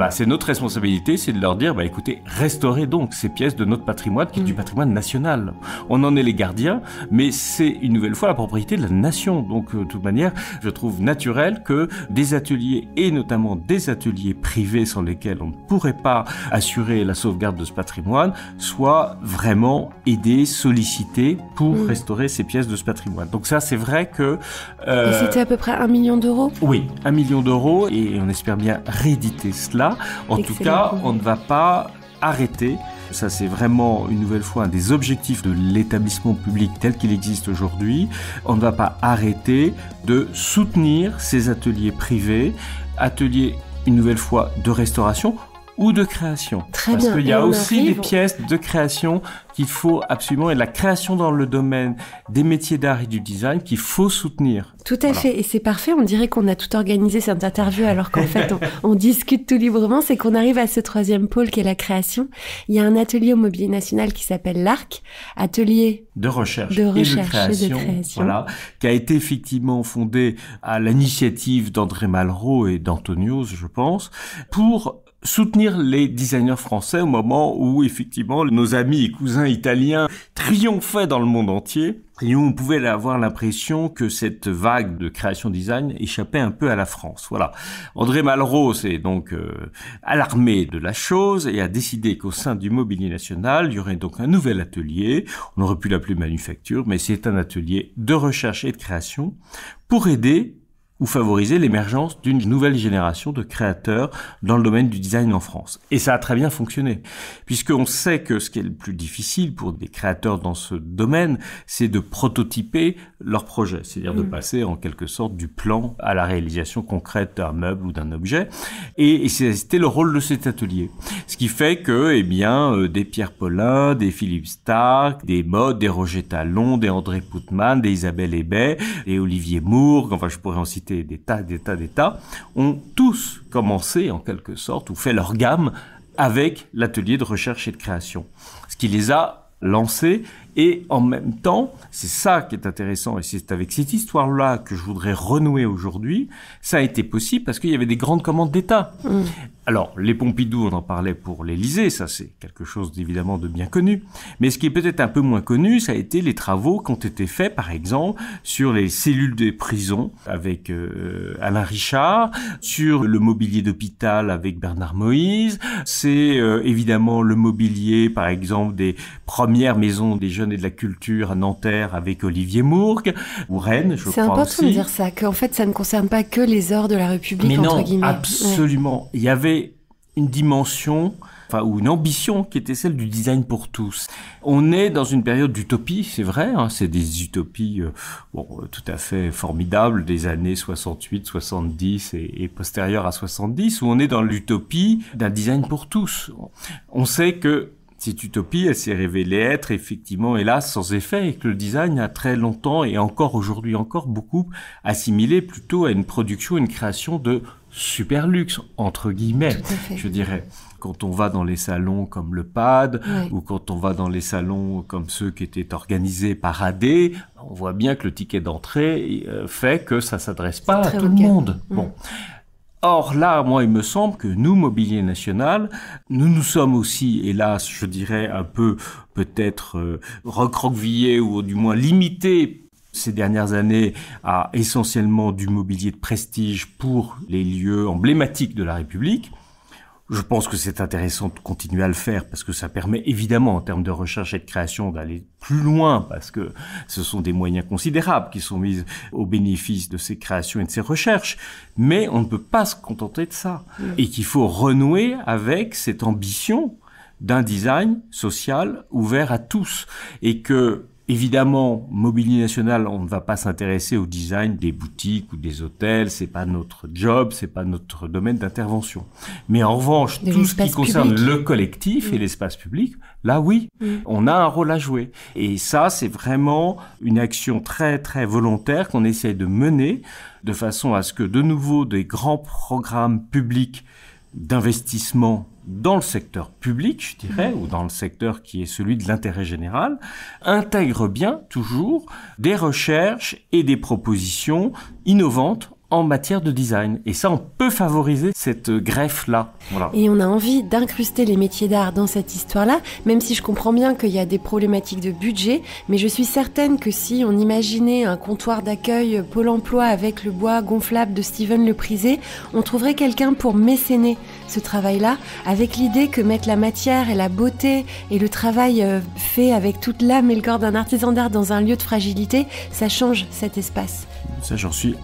C'est notre responsabilité, c'est de leur dire, écoutez, restaurez donc ces pièces de notre patrimoine, qui est du patrimoine national. On en est les gardiens, mais c'est une nouvelle fois la propriété de la nation. Donc, de toute manière, je trouve naturel que des ateliers, et notamment des ateliers privés sans lesquels on ne pourrait pas assurer la sauvegarde de ce patrimoine, soient vraiment aidés, sollicités pour restaurer ces pièces de ce patrimoine. Donc ça, c'est vrai que... C'était à peu près 1 million d'euros ? Oui, 1 million d'euros, et on espère bien rééditer cela. En tout cas, on ne va pas arrêter. Ça, c'est vraiment, une nouvelle fois, un des objectifs de l'établissement public tel qu'il existe aujourd'hui. On ne va pas arrêter de soutenir ces ateliers privés, ateliers, une nouvelle fois, de restauration ou de création. Très Parce bien. qu'il y a aussi des pièces de création qu'il faut absolument, et la création dans le domaine des métiers d'art et du design qu'il faut soutenir. Tout à fait, et c'est parfait, on dirait qu'on a tout organisé cette interview alors qu'en fait on discute tout librement, c'est qu'on arrive à ce 3e pôle qui est la création. Il y a un atelier au Mobilier National qui s'appelle l'ARC, atelier de recherche et de création, voilà, qui a été effectivement fondé à l'initiative d'André Malraux et d'Antonios, je pense, pour soutenir les designers français au moment où, effectivement, nos amis et cousins italiens triomphaient dans le monde entier. Et on pouvait avoir l'impression que cette vague de création design échappait un peu à la France. Voilà. André Malraux s'est donc alarmé de la chose et a décidé qu'au sein du Mobilier National, il y aurait donc un nouvel atelier. On aurait pu l'appeler manufacture, mais c'est un atelier de recherche et de création pour aider ou favoriser l'émergence d'une nouvelle génération de créateurs dans le domaine du design en France. Et ça a très bien fonctionné, puisqu'on sait que ce qui est le plus difficile pour des créateurs dans ce domaine, c'est de prototyper leur projet, c'est-à-dire de passer en quelque sorte du plan à la réalisation concrète d'un meuble ou d'un objet. Et c'était le rôle de cet atelier. Ce qui fait que, des Pierre Paulin, des Philippe Starck, des Modes, des Roger Talon, des André Poutman, des Isabelle Hébet, des Olivier Mourgue, enfin je pourrais en citer des tas, ont tous commencé en quelque sorte, ou fait leur gamme avec l'atelier de recherche et de création. Ce qui les a lancés, et en même temps, c'est ça qui est intéressant, et c'est avec cette histoire-là que je voudrais renouer aujourd'hui, ça a été possible parce qu'il y avait des grandes commandes d'État. Alors, les Pompidou, on en parlait pour l'Élysée, ça c'est quelque chose d'évidemment de bien connu. Mais ce qui est peut-être un peu moins connu, ça a été les travaux qui ont été faits, par exemple, sur les cellules des prisons avec Alain Richard, sur le mobilier d'hôpital avec Bernard Moïse. C'est évidemment le mobilier, par exemple, des premières maisons des jeunes et de la culture à Nanterre avec Olivier Mourgue, ou Rennes, je crois aussi. C'est important de dire ça, qu'en fait ça ne concerne pas que les ors de la République, entre guillemets. Mais non, absolument. Il y avait une dimension, ou une ambition qui était celle du design pour tous. On est dans une période d'utopie, c'est vrai, c'est des utopies tout à fait formidables des années 68, 70 et postérieures à 70, où on est dans l'utopie d'un design pour tous. On sait que Cette utopie, elle s'est révélée être effectivement, hélas, sans effet, et que le design a très longtemps, et encore aujourd'hui encore beaucoup, assimilé plutôt à une production, une création de super luxe, entre guillemets, je dirais. Quand on va dans les salons comme le PAD, ou quand on va dans les salons comme ceux qui étaient organisés par AD, on voit bien que le ticket d'entrée fait que ça s'adresse pas à tout le monde. Bon. Or là, moi, il me semble que nous, Mobilier National, nous sommes aussi, hélas, je dirais un peu peut-être recroquevillés ou du moins limités ces dernières années à essentiellement du mobilier de prestige pour les lieux emblématiques de la République. Je pense que c'est intéressant de continuer à le faire parce que ça permet évidemment en termes de recherche et de création d'aller plus loin parce que ce sont des moyens considérables qui sont mis au bénéfice de ces créations et de ces recherches. Mais on ne peut pas se contenter de ça et qu'il faut renouer avec cette ambition d'un design social ouvert à tous et que évidemment, Mobilier National, on ne va pas s'intéresser au design des boutiques ou des hôtels, c'est pas notre job, c'est pas notre domaine d'intervention. Mais en revanche, tout ce qui concerne le collectif et l'espace public, là oui, on a un rôle à jouer. Et ça, c'est vraiment une action très très volontaire qu'on essaie de mener de façon à ce que de nouveau des grands programmes publics d'investissement dans le secteur public, je dirais, ou dans le secteur qui est celui de l'intérêt général, intègre bien toujours des recherches et des propositions innovantes en matière de design. Et ça, on peut favoriser cette greffe-là. Voilà. Et on a envie d'incruster les métiers d'art dans cette histoire-là, même si je comprends bien qu'il y a des problématiques de budget, mais je suis certaine que si on imaginait un comptoir d'accueil Pôle emploi avec le bois gonflable de Steven Leprisé, on trouverait quelqu'un pour mécéner ce travail-là, avec l'idée que mettre la matière et la beauté et le travail fait avec toute l'âme et le corps d'un artisan d'art dans un lieu de fragilité, ça change cet espace. Ça, j'en suis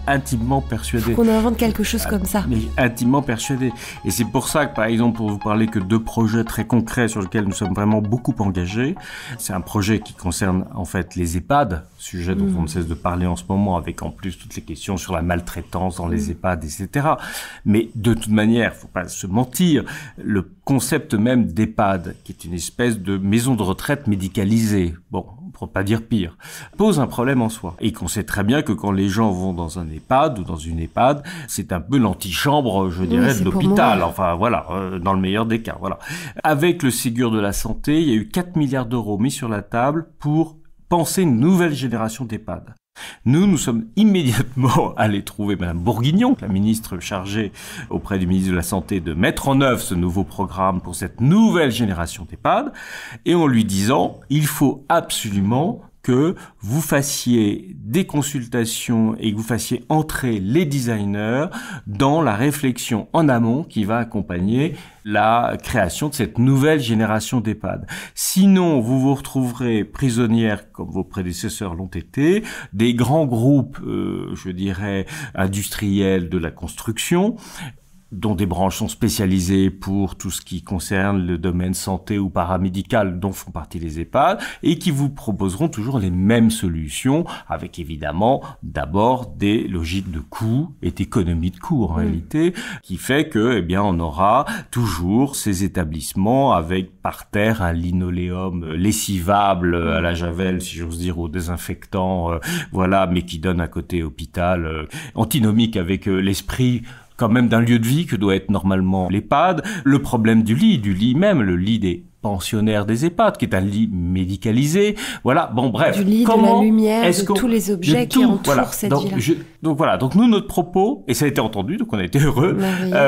intimement persuadé. Faut qu'on invente quelque chose comme ça. Mais intimement persuadé. Et c'est pour ça que, par exemple, pour vous parler que 2 projets très concrets sur lesquels nous sommes vraiment beaucoup engagés, c'est un projet qui concerne en fait les EHPAD, sujet dont on ne cesse de parler en ce moment, avec en plus toutes les questions sur la maltraitance dans les EHPAD, etc. Mais de toute manière, faut pas se mentir, le concept même d'EHPAD, qui est une espèce de maison de retraite médicalisée, bon, pour pas dire pire, pose un problème en soi. Et qu'on sait très bien que quand les gens vont dans un EHPAD ou dans une EHPAD, c'est un peu l'antichambre, je dirais, de l'hôpital. Enfin, voilà, dans le meilleur des cas, voilà. Avec le Ségur de la santé, il y a eu 4 milliards d'euros mis sur la table pour penser une nouvelle génération d'EHPAD. Nous sommes immédiatement allés trouver Mme Bourguignon, la ministre chargée auprès du ministre de la Santé de mettre en œuvre ce nouveau programme pour cette nouvelle génération d'EHPAD, et en lui disant, il faut absolument que vous fassiez des consultations et que vous fassiez entrer les designers dans la réflexion en amont qui va accompagner la création de cette nouvelle génération d'EHPAD. Sinon, vous vous retrouverez prisonnière, comme vos prédécesseurs l'ont été, des grands groupes, je dirais, industriels de la construction, dont des branches sont spécialisées pour tout ce qui concerne le domaine santé ou paramédical dont font partie les EHPAD et qui vous proposeront toujours les mêmes solutions avec évidemment d'abord des logiques de coûts et d'économie de coûts en réalité qui fait que eh bien on aura toujours ces établissements avec par terre un linoléum lessivable à la javel si j'ose dire au désinfectant voilà mais qui donne un côté hôpital antinomique avec l'esprit quand même d'un lieu de vie que doit être normalement l'EHPAD, le problème du lit même, le lit des pensionnaires des EHPAD, qui est un lit médicalisé. Voilà, bon bref. Du lit, de la lumière, de tous les objets qui entourent cette vie-là. Donc voilà, donc nous, notre propos, et ça a été entendu, donc on a été heureux,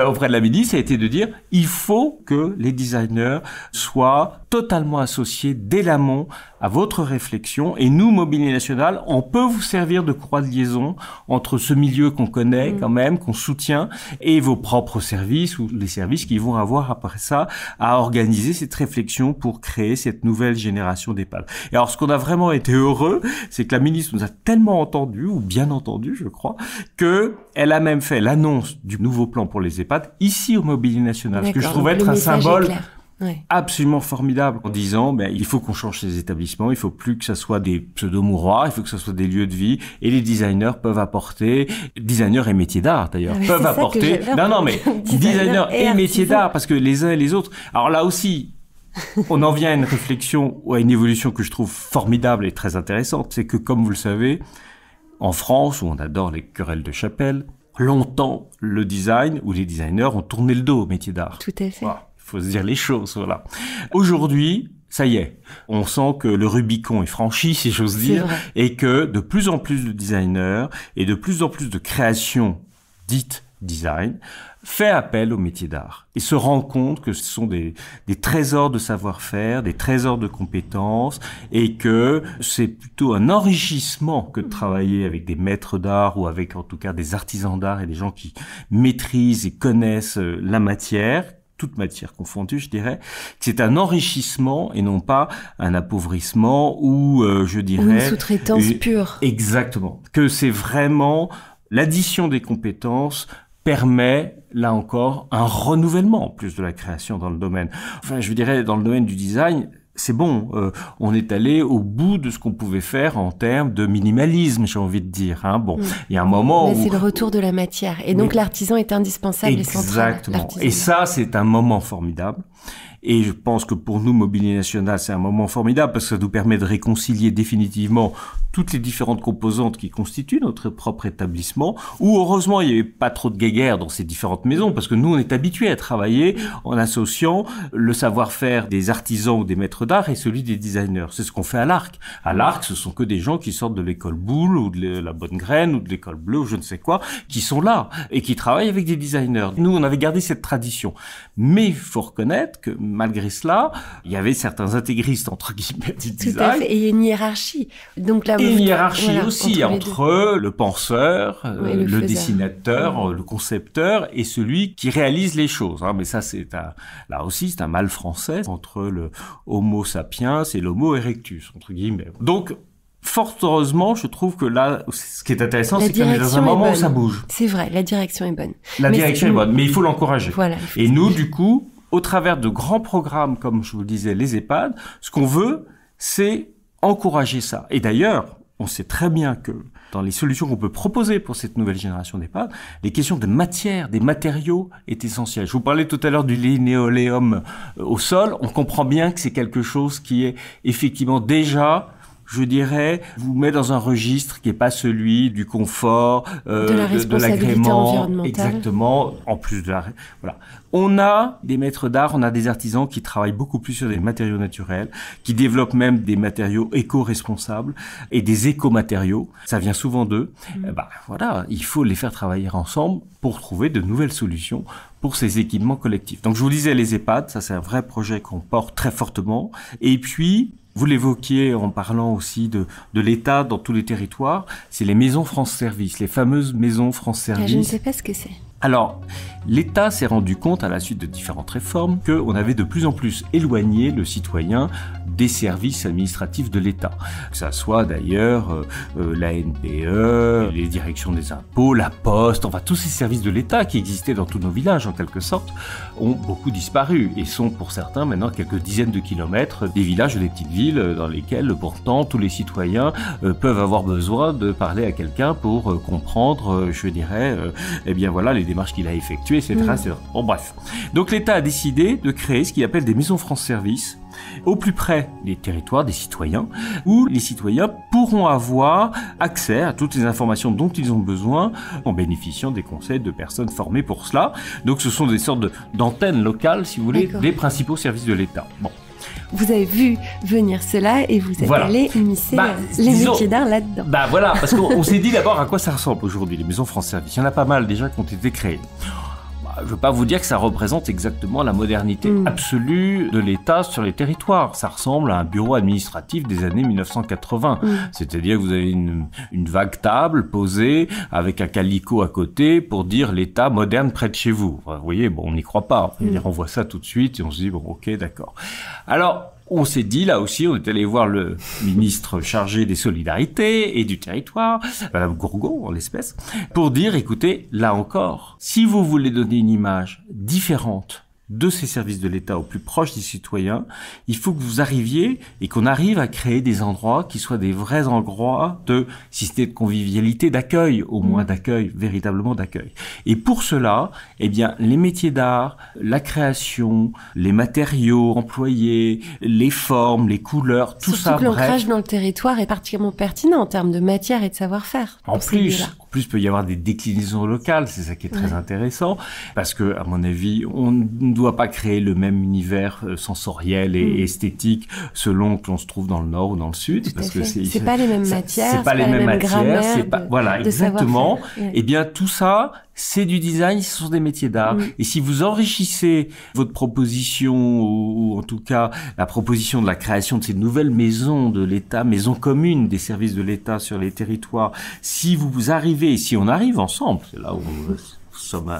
auprès de la ministre, ça a été de dire, il faut que les designers soient totalement associés dès l'amont à votre réflexion, et nous, Mobilier National, on peut vous servir de croix de liaison entre ce milieu qu'on connaît quand même, qu'on soutient, et vos propres services, ou les services qui vont avoir après ça à organiser cette réflexion pour créer cette nouvelle génération d'EHPAD. Et alors, ce qu'on a vraiment été heureux, c'est que la ministre nous a tellement entendu, ou bien entendu, je crois, que elle a même fait l'annonce du nouveau plan pour les EHPAD ici au Mobilier National, ce que je trouvais être un symbole absolument formidable en disant il faut qu'on change ces établissements, il faut plus que ça soit des pseudo-mouroirs, il faut que ça soit des lieux de vie et les designers peuvent apporter, designers et métiers d'art d'ailleurs, peuvent apporter, designers et métiers d'art parce que les uns et les autres, alors là aussi on en vient à une réflexion ou à une évolution que je trouve formidable et très intéressante. C'est que, comme vous le savez, en France, où on adore les querelles de chapelle, longtemps, le design ou les designers ont tourné le dos au métier d'art. Tout à fait. Voilà, il faut se dire les choses, voilà. Aujourd'hui, ça y est, on sent que le Rubicon est franchi, si j'ose dire, et que de plus en plus de designers et de plus en plus de créations dites design fait appel au métier d'art et se rend compte que ce sont des trésors de savoir-faire, des trésors de compétences et que c'est plutôt un enrichissement que de travailler avec des maîtres d'art ou avec en tout cas des artisans d'art et des gens qui maîtrisent et connaissent la matière, toute matière confondue, je dirais, que c'est un enrichissement et non pas un appauvrissement ou, je dirais... Ou une sous-traitance pure. Exactement. Que c'est vraiment l'addition des compétences permet, là encore, un renouvellement en plus de la création dans le domaine. Enfin, je dirais, dans le domaine du design, c'est bon, on est allé au bout de ce qu'on pouvait faire en termes de minimalisme, j'ai envie de dire. Hein. Bon, il y a un moment où... C'est le retour de la matière. Et donc, l'artisan est indispensable et central. Exactement. Et ça, c'est un moment formidable. Et je pense que pour nous, Mobilier National, c'est un moment formidable parce que ça nous permet de réconcilier définitivement toutes les différentes composantes qui constituent notre propre établissement, où heureusement, il n'y avait pas trop de guéguerre dans ces différentes maisons parce que nous, on est habitués à travailler en associant le savoir-faire des artisans ou des maîtres d'art et celui des designers. C'est ce qu'on fait à l'Arc. À l'Arc, ce sont que des gens qui sortent de l'école Boulle ou de la Bonne Graine ou de l'école Bleue ou je ne sais quoi, qui sont là et qui travaillent avec des designers. Nous, on avait gardé cette tradition. Mais il faut reconnaître que malgré cela, il y avait certains intégristes, entre guillemets, du design. Tout à fait. Et il y a une hiérarchie. Donc là, et une hiérarchie aussi entre le penseur, le dessinateur, le concepteur et celui qui réalise les choses. Hein. Mais ça, là aussi, c'est un mal français entre le Homo sapiens et l'Homo erectus, entre guillemets. Donc, fort heureusement, je trouve que là, ce qui est intéressant, c'est qu'on est dans un moment où ça bouge. C'est vrai, la direction est bonne. La direction est bonne, mais il faut l'encourager. Voilà, et nous, du coup, au travers de grands programmes, comme je vous le disais, les EHPAD, ce qu'on veut, c'est encourager ça. Et d'ailleurs, on sait très bien que dans les solutions qu'on peut proposer pour cette nouvelle génération d'EHPAD, les questions de matière, des matériaux est essentielle. Je vous parlais tout à l'heure du linoléum au sol. On comprend bien que c'est quelque chose qui est effectivement déjà... je dirais, vous met dans un registre qui n'est pas celui du confort, de l'agrément environnementale. Exactement, en plus de la... Voilà. On a des maîtres d'art, on a des artisans qui travaillent beaucoup plus sur des matériaux naturels, qui développent même des matériaux éco-responsables et des éco-matériaux. Ça vient souvent d'eux. Voilà, il faut les faire travailler ensemble pour trouver de nouvelles solutions pour ces équipements collectifs. Donc je vous disais, les EHPAD, ça c'est un vrai projet qu'on porte très fortement. Et puis... vous l'évoquiez en parlant aussi de l'État dans tous les territoires, c'est les maisons France Service, les fameuses maisons France Service. Je ne sais pas ce que c'est. Alors, l'État s'est rendu compte à la suite de différentes réformes qu'on avait de plus en plus éloigné le citoyen des services administratifs de l'État. Que ça soit d'ailleurs la NPE, les directions des impôts, la Poste, enfin tous ces services de l'État qui existaient dans tous nos villages en quelque sorte, ont beaucoup disparu et sont pour certains maintenant quelques dizaines de kilomètres des villages ou des petites villes dans lesquelles pourtant tous les citoyens peuvent avoir besoin de parler à quelqu'un pour comprendre, je dirais, eh bien voilà, les démarches qu'il a effectuées, etc. Bon bref. Donc l'État a décidé de créer ce qu'il appelle des maisons France Service au plus près des territoires, des citoyens, où les citoyens pourront avoir accès à toutes les informations dont ils ont besoin en bénéficiant des conseils de personnes formées pour cela. Donc ce sont des sortes d'antennes locales, si vous voulez, des principaux services de l'État. Bon. Vous avez vu venir cela et vous êtes allé immiscer les métiers d'art là-dedans. Voilà, parce qu'on s'est dit d'abord à quoi ça ressemble aujourd'hui, les maisons France Service. Il y en a pas mal déjà qui ont été créées. Je ne veux pas vous dire que ça représente exactement la modernité absolue de l'État sur les territoires. Ça ressemble à un bureau administratif des années 1980. C'est-à-dire que vous avez une vague table posée avec un calicot à côté pour dire l'État moderne près de chez vous. Enfin, vous voyez, bon, on n'y croit pas. On voit ça tout de suite et on se dit, bon, ok, d'accord. Alors, on s'est dit, là aussi, on est allé voir le ministre chargé des solidarités et du territoire, Madame Gourgaud, en l'espèce, pour dire, écoutez, là encore, si vous voulez donner une image différente de ces services de l'État au plus proche des citoyens, il faut que vous arriviez et qu'on arrive à créer des endroits qui soient des vrais endroits de, si c'était de convivialité, d'accueil, au moins d'accueil, véritablement d'accueil. Et pour cela, eh bien, les métiers d'art, la création, les matériaux employés, les formes, les couleurs, tout ça, surtout que l'ancrage dans le territoire est particulièrement pertinent en termes de matière et de savoir-faire. En plus, il peut y avoir des déclinaisons locales, c'est ça qui est très intéressant, parce que, à mon avis, on ne doit pas créer le même univers sensoriel et esthétique selon que l'on se trouve dans le nord ou dans le sud, parce que c'est pas les mêmes matières, c'est pas les mêmes matières, c'est pas, voilà, de exactement. Eh bien, tout ça, c'est du design, ce sont des métiers d'art. Et si vous enrichissez votre proposition, ou en tout cas la proposition de la création de ces nouvelles maisons de l'État, maisons communes des services de l'État sur les territoires, si vous arrivez, si on arrive ensemble, c'est là où nous sommes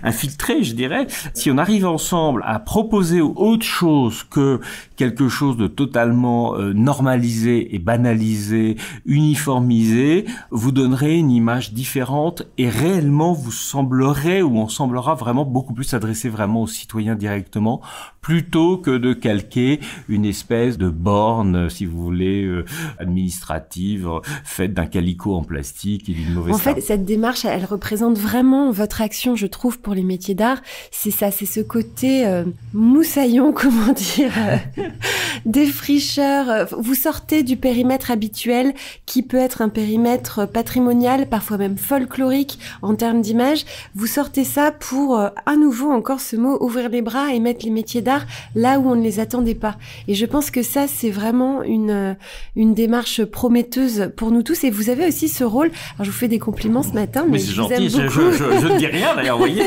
infiltrés, je dirais, si on arrive ensemble à proposer autre chose que quelque chose de totalement normalisé et banalisé, uniformisé, vous donnerez une image différente et réellement vous semblerez, ou on semblera vraiment beaucoup plus s'adresser vraiment aux citoyens directement, plutôt que de calquer une espèce de borne, si vous voulez, administrative, faite d'un calicot en plastique et d'une mauvaise En fait, cette démarche, elle représente vraiment votre action, je trouve, pour les métiers d'art. C'est ça, c'est ce côté moussaillon, comment dire, défricheur. Vous sortez du périmètre habituel, qui peut être un périmètre patrimonial, parfois même folklorique, en termes d'image. Vous sortez ça pour, à nouveau, encore ce mot, ouvrir les bras et mettre les métiers d'art là où on ne les attendait pas. Et je pense que ça, c'est vraiment une démarche prometteuse pour nous tous. Et vous avez aussi ce rôle, alors je vous fais des compliments ce matin, mais c'est je vous gentil, aime beaucoup. Je ne dis rien d'ailleurs, vous voyez.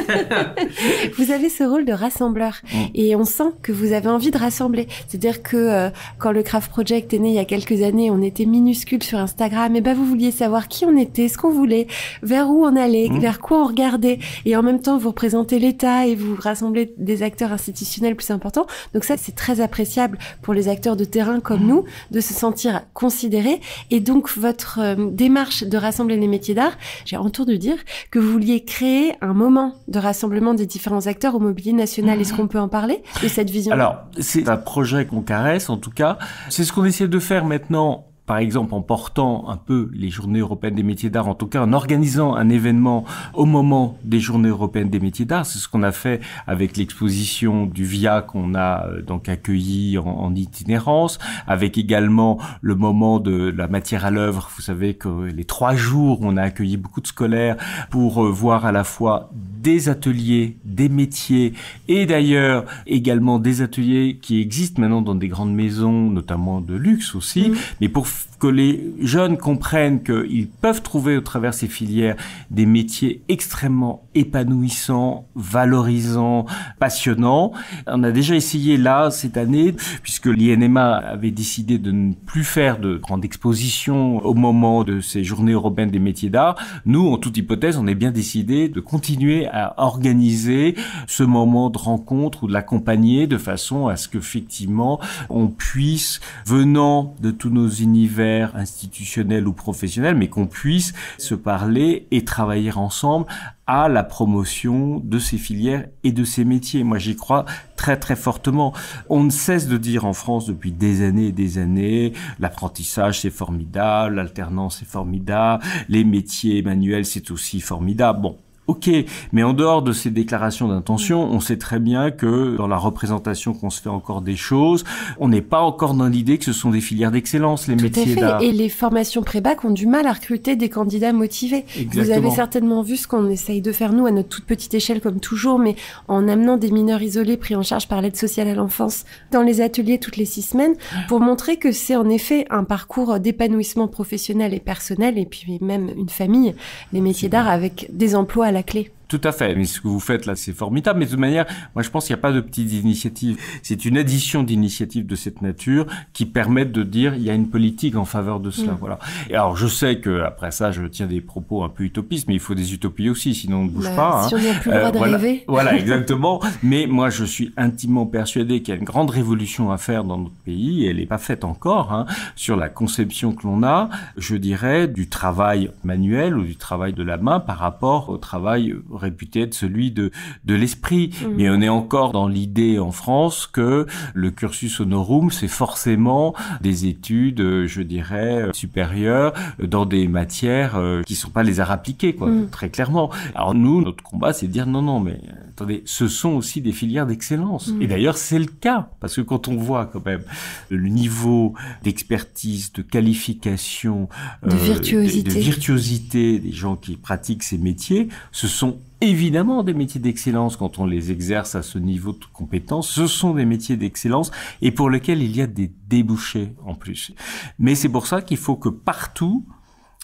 Vous avez ce rôle de rassembleur. Et on sent que vous avez envie de rassembler. C'est-à-dire que quand le Craft Project est né il y a quelques années, on était minuscule sur Instagram, et ben vous vouliez savoir qui on était, ce qu'on voulait, vers où on allait, vers quoi on regardait. Et en même temps, vous représentez l'État et vous rassemblez des acteurs institutionnels plus importants. Donc ça, c'est très appréciable pour les acteurs de terrain comme nous, de se sentir considérés. Et donc, votre démarche de rassembler les métiers d'art, j'ai entendu dire que vous vouliez créer un moment de rassemblement des différents acteurs au Mobilier National. Est-ce qu'on peut en parler de cette vision? Alors, c'est un projet qu'on caresse, en tout cas. C'est ce qu'on essaie de faire maintenant, par exemple en portant un peu les Journées européennes des métiers d'art, en tout cas en organisant un événement au moment des Journées européennes des métiers d'art. C'est ce qu'on a fait avec l'exposition du VIA qu'on a donc accueilli en itinérance, avec également le moment de la matière à l'œuvre. Vous savez que les 3 jours, on a accueilli beaucoup de scolaires pour voir à la fois des ateliers, des métiers et d'ailleurs également des ateliers qui existent maintenant dans des grandes maisons, notamment de luxe aussi, mais pour que les jeunes comprennent qu'ils peuvent trouver au travers ces filières des métiers extrêmement épanouissants, valorisants, passionnants. On a déjà essayé là, cette année, puisque l'INMA avait décidé de ne plus faire de grandes expositions au moment de ces Journées européennes des métiers d'art. Nous, en toute hypothèse, on est bien décidé de continuer à organiser ce moment de rencontre ou de l'accompagner de façon à ce qu'effectivement, on puisse, venant de tous nos univers institutionnels ou professionnels, mais qu'on puisse se parler et travailler ensemble à la promotion de ces filières et de ces métiers. Moi, j'y crois très très fortement. On ne cesse de dire en France depuis des années et des années, l'apprentissage c'est formidable, l'alternance c'est formidable, les métiers manuels c'est aussi formidable. Bon. Ok, mais en dehors de ces déclarations d'intention, on sait très bien que dans la représentation qu'on se fait encore des choses, on n'est pas encore dans l'idée que ce sont des filières d'excellence, les métiers d'art. Et les formations pré-bac ont du mal à recruter des candidats motivés. Exactement. Vous avez certainement vu ce qu'on essaye de faire nous à notre toute petite échelle comme toujours, mais en amenant des mineurs isolés pris en charge par l'aide sociale à l'enfance dans les ateliers toutes les 6 semaines pour montrer que c'est en effet un parcours d'épanouissement professionnel et personnel et puis même une famille, les métiers d'art avec des emplois à la clé. Tout à fait. Mais ce que vous faites là, c'est formidable. Mais de toute manière, moi, je pense qu'il n'y a pas de petites initiatives. C'est une addition d'initiatives de cette nature qui permettent de dire il y a une politique en faveur de cela. Voilà. Et alors, je sais que après ça, je tiens des propos un peu utopistes, mais il faut des utopies aussi, sinon on ne bouge pas. Si on n'a plus le droit de rêver. Voilà, exactement. Mais moi, je suis intimement persuadé qu'il y a une grande révolution à faire dans notre pays. Et elle n'est pas faite encore sur la conception que l'on a, je dirais, du travail manuel ou du travail de la main par rapport au travail réputé être celui de l'esprit. Mais on est encore dans l'idée en France que le cursus honorum, c'est forcément des études, je dirais, supérieures dans des matières qui sont pas les arts appliqués, quoi, très clairement. Alors nous, notre combat, c'est de dire non, mais attendez, ce sont aussi des filières d'excellence. Et d'ailleurs, c'est le cas, parce que quand on voit quand même le niveau d'expertise, de qualification, de virtuosité des gens qui pratiquent ces métiers, ce sont évidemment des métiers d'excellence quand on les exerce à ce niveau de compétence. Ce sont des métiers d'excellence et pour lesquels il y a des débouchés en plus. Mais c'est pour ça qu'il faut que partout,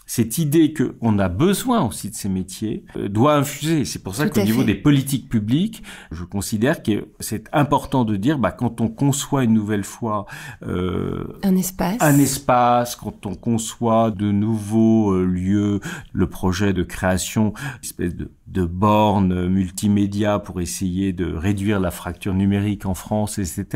cette idée qu'on a besoin aussi de ces métiers doit infuser. C'est pour ça qu'au niveau des politiques publiques, je considère que c'est important de dire, quand on conçoit une nouvelle fois un espace, quand on conçoit de nouveaux lieux, le projet de création, une espèce de bornes multimédia pour essayer de réduire la fracture numérique en France, etc.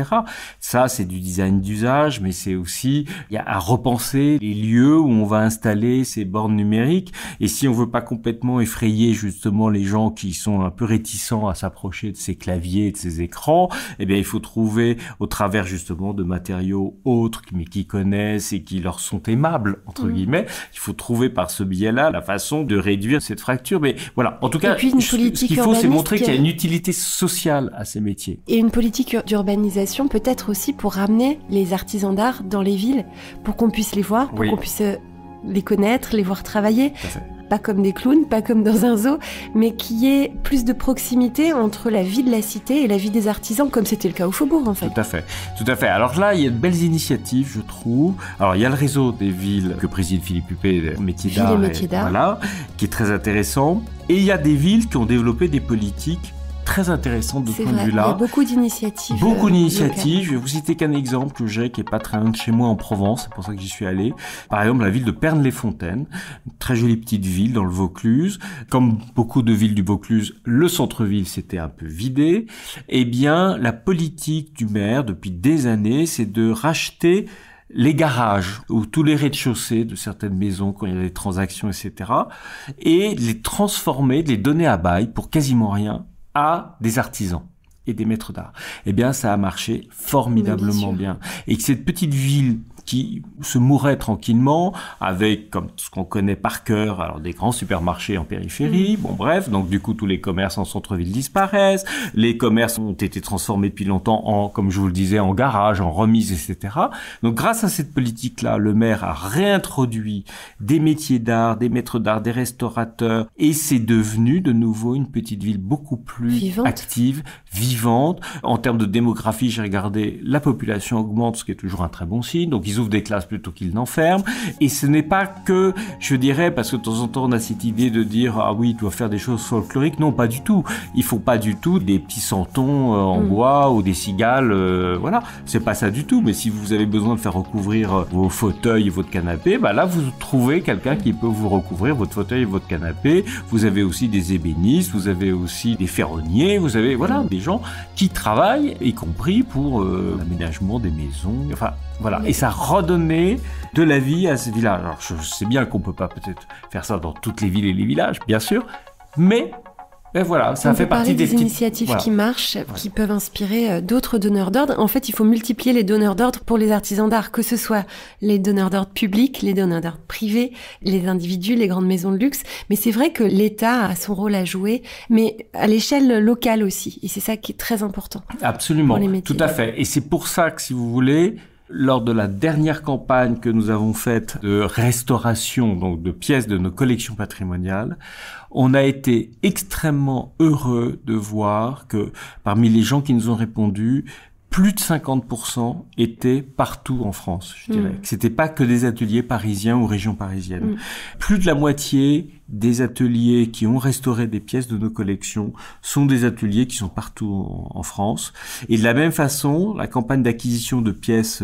Ça, c'est du design d'usage, mais c'est aussi, il y a à repenser les lieux où on va installer ces bornes numériques. Et si on veut pas complètement effrayer justement les gens qui sont un peu réticents à s'approcher de ces claviers et de ces écrans, eh bien, il faut trouver, au travers justement de matériaux autres, mais qui connaissent et qui leur sont aimables, entre guillemets, il faut trouver par ce biais-là la façon de réduire cette fracture. Mais voilà, en tout cas, ce qu'il faut, c'est montrer qu'il y a une utilité sociale à ces métiers. Et une politique d'urbanisation peut-être aussi pour ramener les artisans d'art dans les villes, pour qu'on puisse les voir, pour qu'on puisse les connaître, les voir travailler. Pas comme des clowns, pas comme dans un zoo, mais qu'il y ait plus de proximité entre la vie de la cité et la vie des artisans, comme c'était le cas au Faubourg, en fait. Tout à fait. Alors là, il y a de belles initiatives, je trouve. Alors, il y a le réseau des villes que préside Philippe Huppé, métiers d'art, voilà, qui est très intéressant. Et il y a des villes qui ont développé des politiques très intéressante de ce point de vue-là. Il y a beaucoup d'initiatives. Je vais vous citer qu'un exemple que j'ai, qui est pas très loin de chez moi en Provence, c'est pour ça que j'y suis allé. Par exemple, la ville de Pernes-les-Fontaines, une très jolie petite ville dans le Vaucluse. Comme beaucoup de villes du Vaucluse, le centre-ville s'était un peu vidé. Eh bien, la politique du maire, depuis des années, c'est de racheter les garages ou tous les rez-de-chaussée de certaines maisons quand il y a des transactions, etc. et de les transformer, de les donner à bail pour quasiment rien à des artisans et des maîtres d'art. Eh bien, ça a marché formidablement bien. Et que cette petite ville qui se mourait tranquillement avec, comme ce qu'on connaît par cœur, alors des grands supermarchés en périphérie, bon bref, donc du coup tous les commerces en centre-ville disparaissent, les commerces ont été transformés depuis longtemps en, comme je vous le disais, en garage, en remise, etc. Donc grâce à cette politique-là, le maire a réintroduit des métiers d'art, des maîtres d'art, des restaurateurs, et c'est devenu de nouveau une petite ville beaucoup plus active, vivante. En termes de démographie, j'ai regardé, la population augmente, ce qui est toujours un très bon signe, donc ils ouvrent des classes plutôt qu'ils n'enferment. Et ce n'est pas que, je dirais, parce que de temps en temps on a cette idée de dire ah oui, il doit faire des choses folkloriques. Non, pas du tout. Il faut pas du tout des petits santons en bois ou des cigales. Voilà, c'est pas ça du tout. Mais si vous avez besoin de faire recouvrir vos fauteuils et votre canapé, là vous trouvez quelqu'un qui peut vous recouvrir votre fauteuil et votre canapé. Vous avez aussi des ébénistes, vous avez aussi des ferronniers, vous avez des gens qui travaillent, y compris pour l'aménagement des maisons. Enfin. Voilà, et ça redonnait de la vie à ce village. Alors, je sais bien qu'on peut pas peut-être faire ça dans toutes les villes et les villages, bien sûr, mais voilà, ça fait partie des initiatives qui marchent, qui peuvent inspirer d'autres donneurs d'ordre. En fait, il faut multiplier les donneurs d'ordre pour les artisans d'art, que ce soit les donneurs d'ordre publics, les donneurs d'ordre privés, les individus, les grandes maisons de luxe. Mais c'est vrai que l'État a son rôle à jouer, mais à l'échelle locale aussi. Et c'est ça qui est très important. Absolument, tout à fait. Et c'est pour ça que, si vous voulez, lors de la dernière campagne que nous avons faite de restauration, donc de pièces de nos collections patrimoniales, on a été extrêmement heureux de voir que parmi les gens qui nous ont répondu, plus de 50% étaient partout en France, je dirais. C'était pas que des ateliers parisiens ou régions parisiennes. Plus de la moitié des ateliers qui ont restauré des pièces de nos collections sont des ateliers qui sont partout en France. Et de la même façon, la campagne d'acquisition de pièces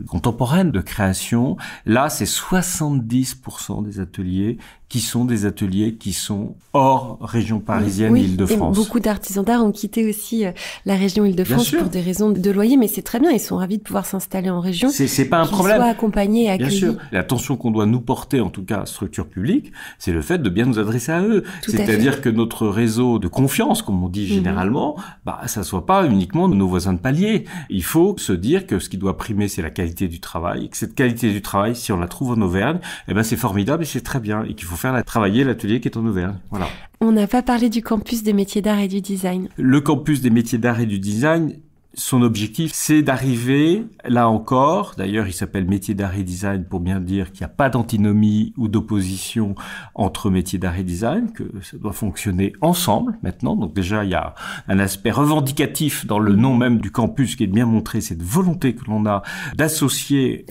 contemporaines, de création, là, c'est 70% des ateliers qui sont hors région parisienne et Île-de-France. Et beaucoup d'artisans d'art ont quitté aussi la région Île-de-France pour des raisons de de loyer, mais c'est très bien. Ils sont ravis de pouvoir s'installer en région. C'est pas un problème. Qu'ils soient accompagnés et accueillis. Bien sûr. L'attention qu'on doit nous porter, en tout cas, structure publique, c'est le fait de bien nous adresser à eux. C'est-à-dire que notre réseau de confiance, comme on dit généralement, ça soit pas uniquement nos voisins de palier. Il faut se dire que ce qui doit primer, c'est la qualité du travail. Et que cette qualité du travail, si on la trouve en Auvergne, c'est formidable et c'est très bien. Et qu'il faut faire travailler l'atelier qui est en Auvergne. Voilà. On n'a pas parlé du campus des métiers d'art et du design. Le campus des métiers d'art et du design, son objectif, c'est d'arriver, là encore, d'ailleurs il s'appelle métier d'art et design pour bien dire qu'il n'y a pas d'antinomie ou d'opposition entre métier d'art et design, que ça doit fonctionner ensemble maintenant. Donc déjà il y a un aspect revendicatif dans le nom même du campus qui est de bien montrer cette volonté que l'on a d'associer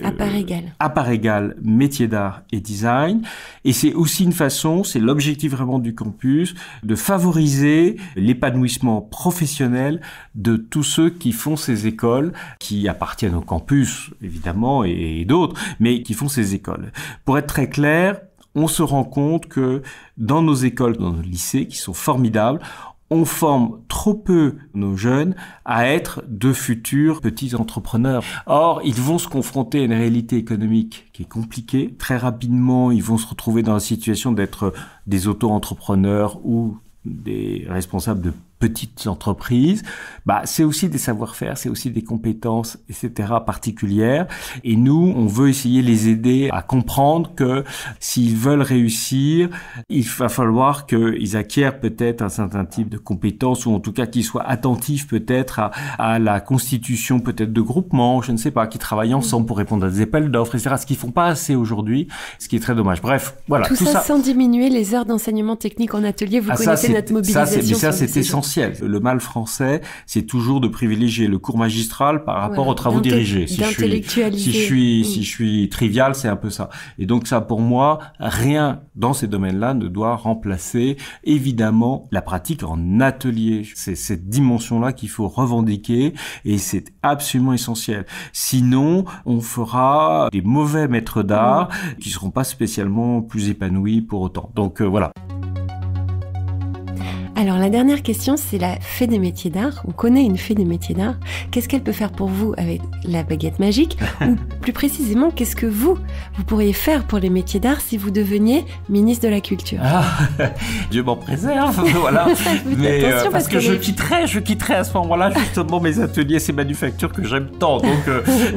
à part égale métier d'art et design. Et c'est aussi une façon, c'est l'objectif vraiment du campus, de favoriser l'épanouissement professionnel de tous ceux qui font ces écoles, qui appartiennent au campus, évidemment, et d'autres, mais qui font ces écoles. Pour être très clair, on se rend compte que dans nos écoles, dans nos lycées, qui sont formidables, on forme trop peu nos jeunes à être de futurs petits entrepreneurs. Or, ils vont se confronter à une réalité économique qui est compliquée. Très rapidement, ils vont se retrouver dans la situation d'être des auto-entrepreneurs ou des responsables de petites entreprises. C'est aussi des savoir-faire, c'est aussi des compétences, etc. particulières. Et nous, on veut essayer de les aider à comprendre que s'ils veulent réussir, il va falloir qu'ils acquièrent peut-être un certain type de compétences, ou en tout cas qu'ils soient attentifs peut-être à la constitution peut-être de groupements, je ne sais pas, qui travaillent ensemble pour répondre à des appels d'offres, etc. Ce qu'ils font pas assez aujourd'hui, ce qui est très dommage. Bref, voilà. Tout ça sans diminuer les heures d'enseignement technique en atelier. Vous connaissez notre mobilisation. Ça, c'est essentiel. Le mal français, c'est toujours de privilégier le cours magistral par rapport aux travaux dirigés. Si je suis trivial, c'est un peu ça. Et donc ça, pour moi, rien dans ces domaines-là ne doit remplacer, évidemment, la pratique en atelier. C'est cette dimension-là qu'il faut revendiquer et c'est absolument essentiel. Sinon, on fera des mauvais maîtres d'art qui seront pas spécialement plus épanouis pour autant. Donc voilà. Alors la dernière question, c'est la fée des métiers d'art. On connaît une fée des métiers d'art. Qu'est-ce qu'elle peut faire pour vous avec la baguette magique? Ou plus précisément, qu'est-ce que vous pourriez faire pour les métiers d'art si vous deveniez ministre de la Culture? Dieu m'en préserve, voilà. Mais parce que je quitterai à ce moment-là justement mes ateliers, ces manufactures que j'aime tant.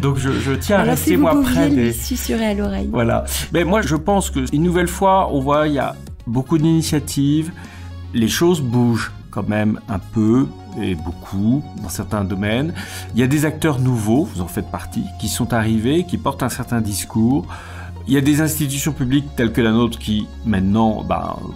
Donc je tiens à rester moi près des... susurrer à l'oreille. Voilà. Mais moi je pense que une nouvelle fois, on voit il y a beaucoup d'initiatives. Les choses bougent quand même un peu et beaucoup dans certains domaines. Il y a des acteurs nouveaux, vous en faites partie, qui sont arrivés, qui portent un certain discours. Il y a des institutions publiques telles que la nôtre qui, maintenant,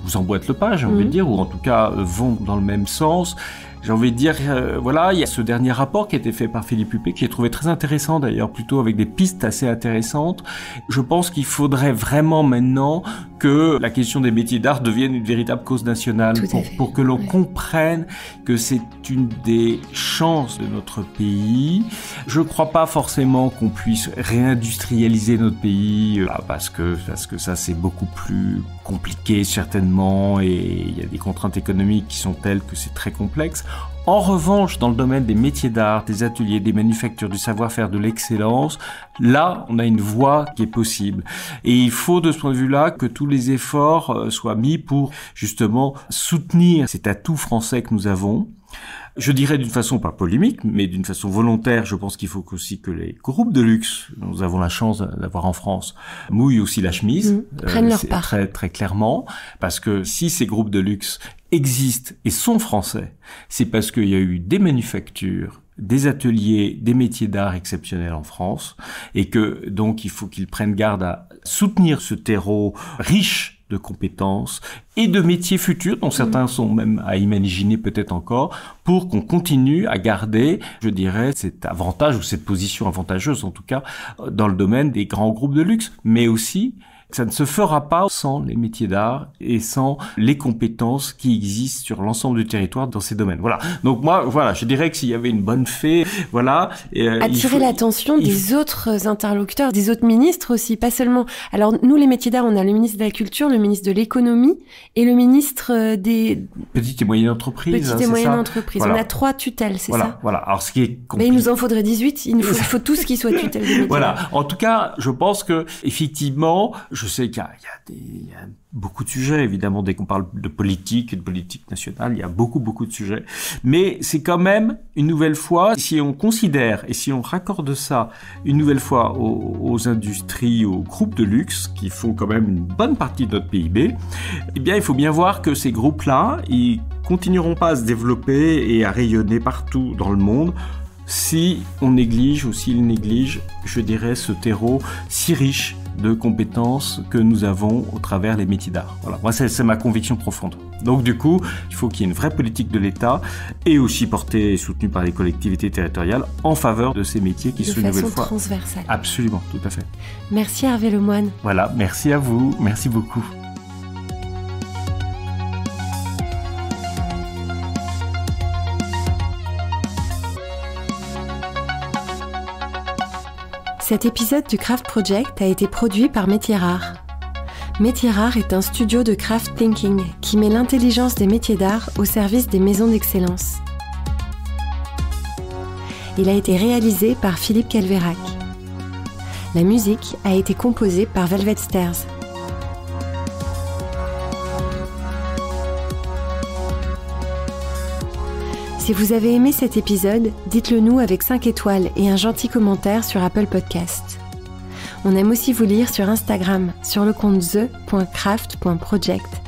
vous emboîtent le pas, j'ai envie de dire, ou en tout cas vont dans le même sens. J'ai envie de dire, il y a ce dernier rapport qui a été fait par Philippe Huppé, que j'ai trouvé très intéressant d'ailleurs, plutôt avec des pistes assez intéressantes. Je pense qu'il faudrait vraiment maintenant que la question des métiers d'art devienne une véritable cause nationale pour que l'on comprenne que c'est une des chances de notre pays. Je ne crois pas forcément qu'on puisse réindustrialiser notre pays parce que ça c'est beaucoup plus compliqué certainement et il y a des contraintes économiques qui sont telles que c'est très complexe. En revanche, dans le domaine des métiers d'art, des ateliers, des manufactures, du savoir-faire, de l'excellence, là, on a une voie qui est possible. Et il faut, de ce point de vue-là, que tous les efforts soient mis pour, justement, soutenir cet atout français que nous avons. Je dirais d'une façon pas polémique, mais d'une façon volontaire, je pense qu'il faut aussi que les groupes de luxe, nous avons la chance d'avoir en France, mouillent aussi la chemise. Prennent leur part. Très, très clairement. Parce que si ces groupes de luxe existent et sont français, c'est parce qu'il y a eu des manufactures, des ateliers, des métiers d'art exceptionnels en France, et que donc il faut qu'ils prennent garde à soutenir ce terreau riche de compétences et de métiers futurs, dont certains sont même à imaginer peut-être encore, pour qu'on continue à garder, je dirais, cet avantage ou cette position avantageuse en tout cas dans le domaine des grands groupes de luxe, mais aussi Ça ne se fera pas sans les métiers d'art et sans les compétences qui existent sur l'ensemble du territoire dans ces domaines. Voilà. Donc moi, voilà, je dirais que s'il y avait une bonne fée, voilà. Attirer l'attention des autres interlocuteurs, des autres ministres aussi, pas seulement. Alors nous, les métiers d'art, on a le ministre de la Culture, le ministre de l'économie et le ministre des petites et moyennes entreprises. Petites et moyennes entreprises. Voilà. On a 3 tutelles, c'est ça? Voilà. Alors ce qui est compliqué. Mais il nous en faudrait 18. Il faut tous qui soient tutelles des métiers. Voilà. En tout cas, je pense que effectivement, je sais qu'il y a beaucoup de sujets, évidemment, dès qu'on parle de politique et de politique nationale, il y a beaucoup de sujets. Mais c'est quand même, une nouvelle fois, si on considère et si on raccorde ça une nouvelle fois aux industries, aux groupes de luxe, qui font quand même une bonne partie de notre PIB, eh bien, il faut bien voir que ces groupes-là, ils continueront pas à se développer et à rayonner partout dans le monde si on néglige ou s'ils négligent, je dirais, ce terreau si riche de compétences que nous avons au travers les métiers d'art. Voilà, moi c'est ma conviction profonde. Donc du coup, il faut qu'il y ait une vraie politique de l'État et aussi portée et soutenue par les collectivités territoriales en faveur de ces métiers qui sont une nouvelle fois... De façon transversale. Absolument, tout à fait. Merci Hervé Lemoine. Voilà, merci à vous, merci beaucoup. Cet épisode du Craft Project a été produit par Métiers Rares. Métiers Rares est un studio de craft thinking qui met l'intelligence des métiers d'art au service des maisons d'excellence. Il a été réalisé par Philippe Calvérac. La musique a été composée par Velvet Stairs. Si vous avez aimé cet épisode, dites-le nous avec 5 étoiles et un gentil commentaire sur Apple Podcast. On aime aussi vous lire sur Instagram, sur le compte the.craft.project.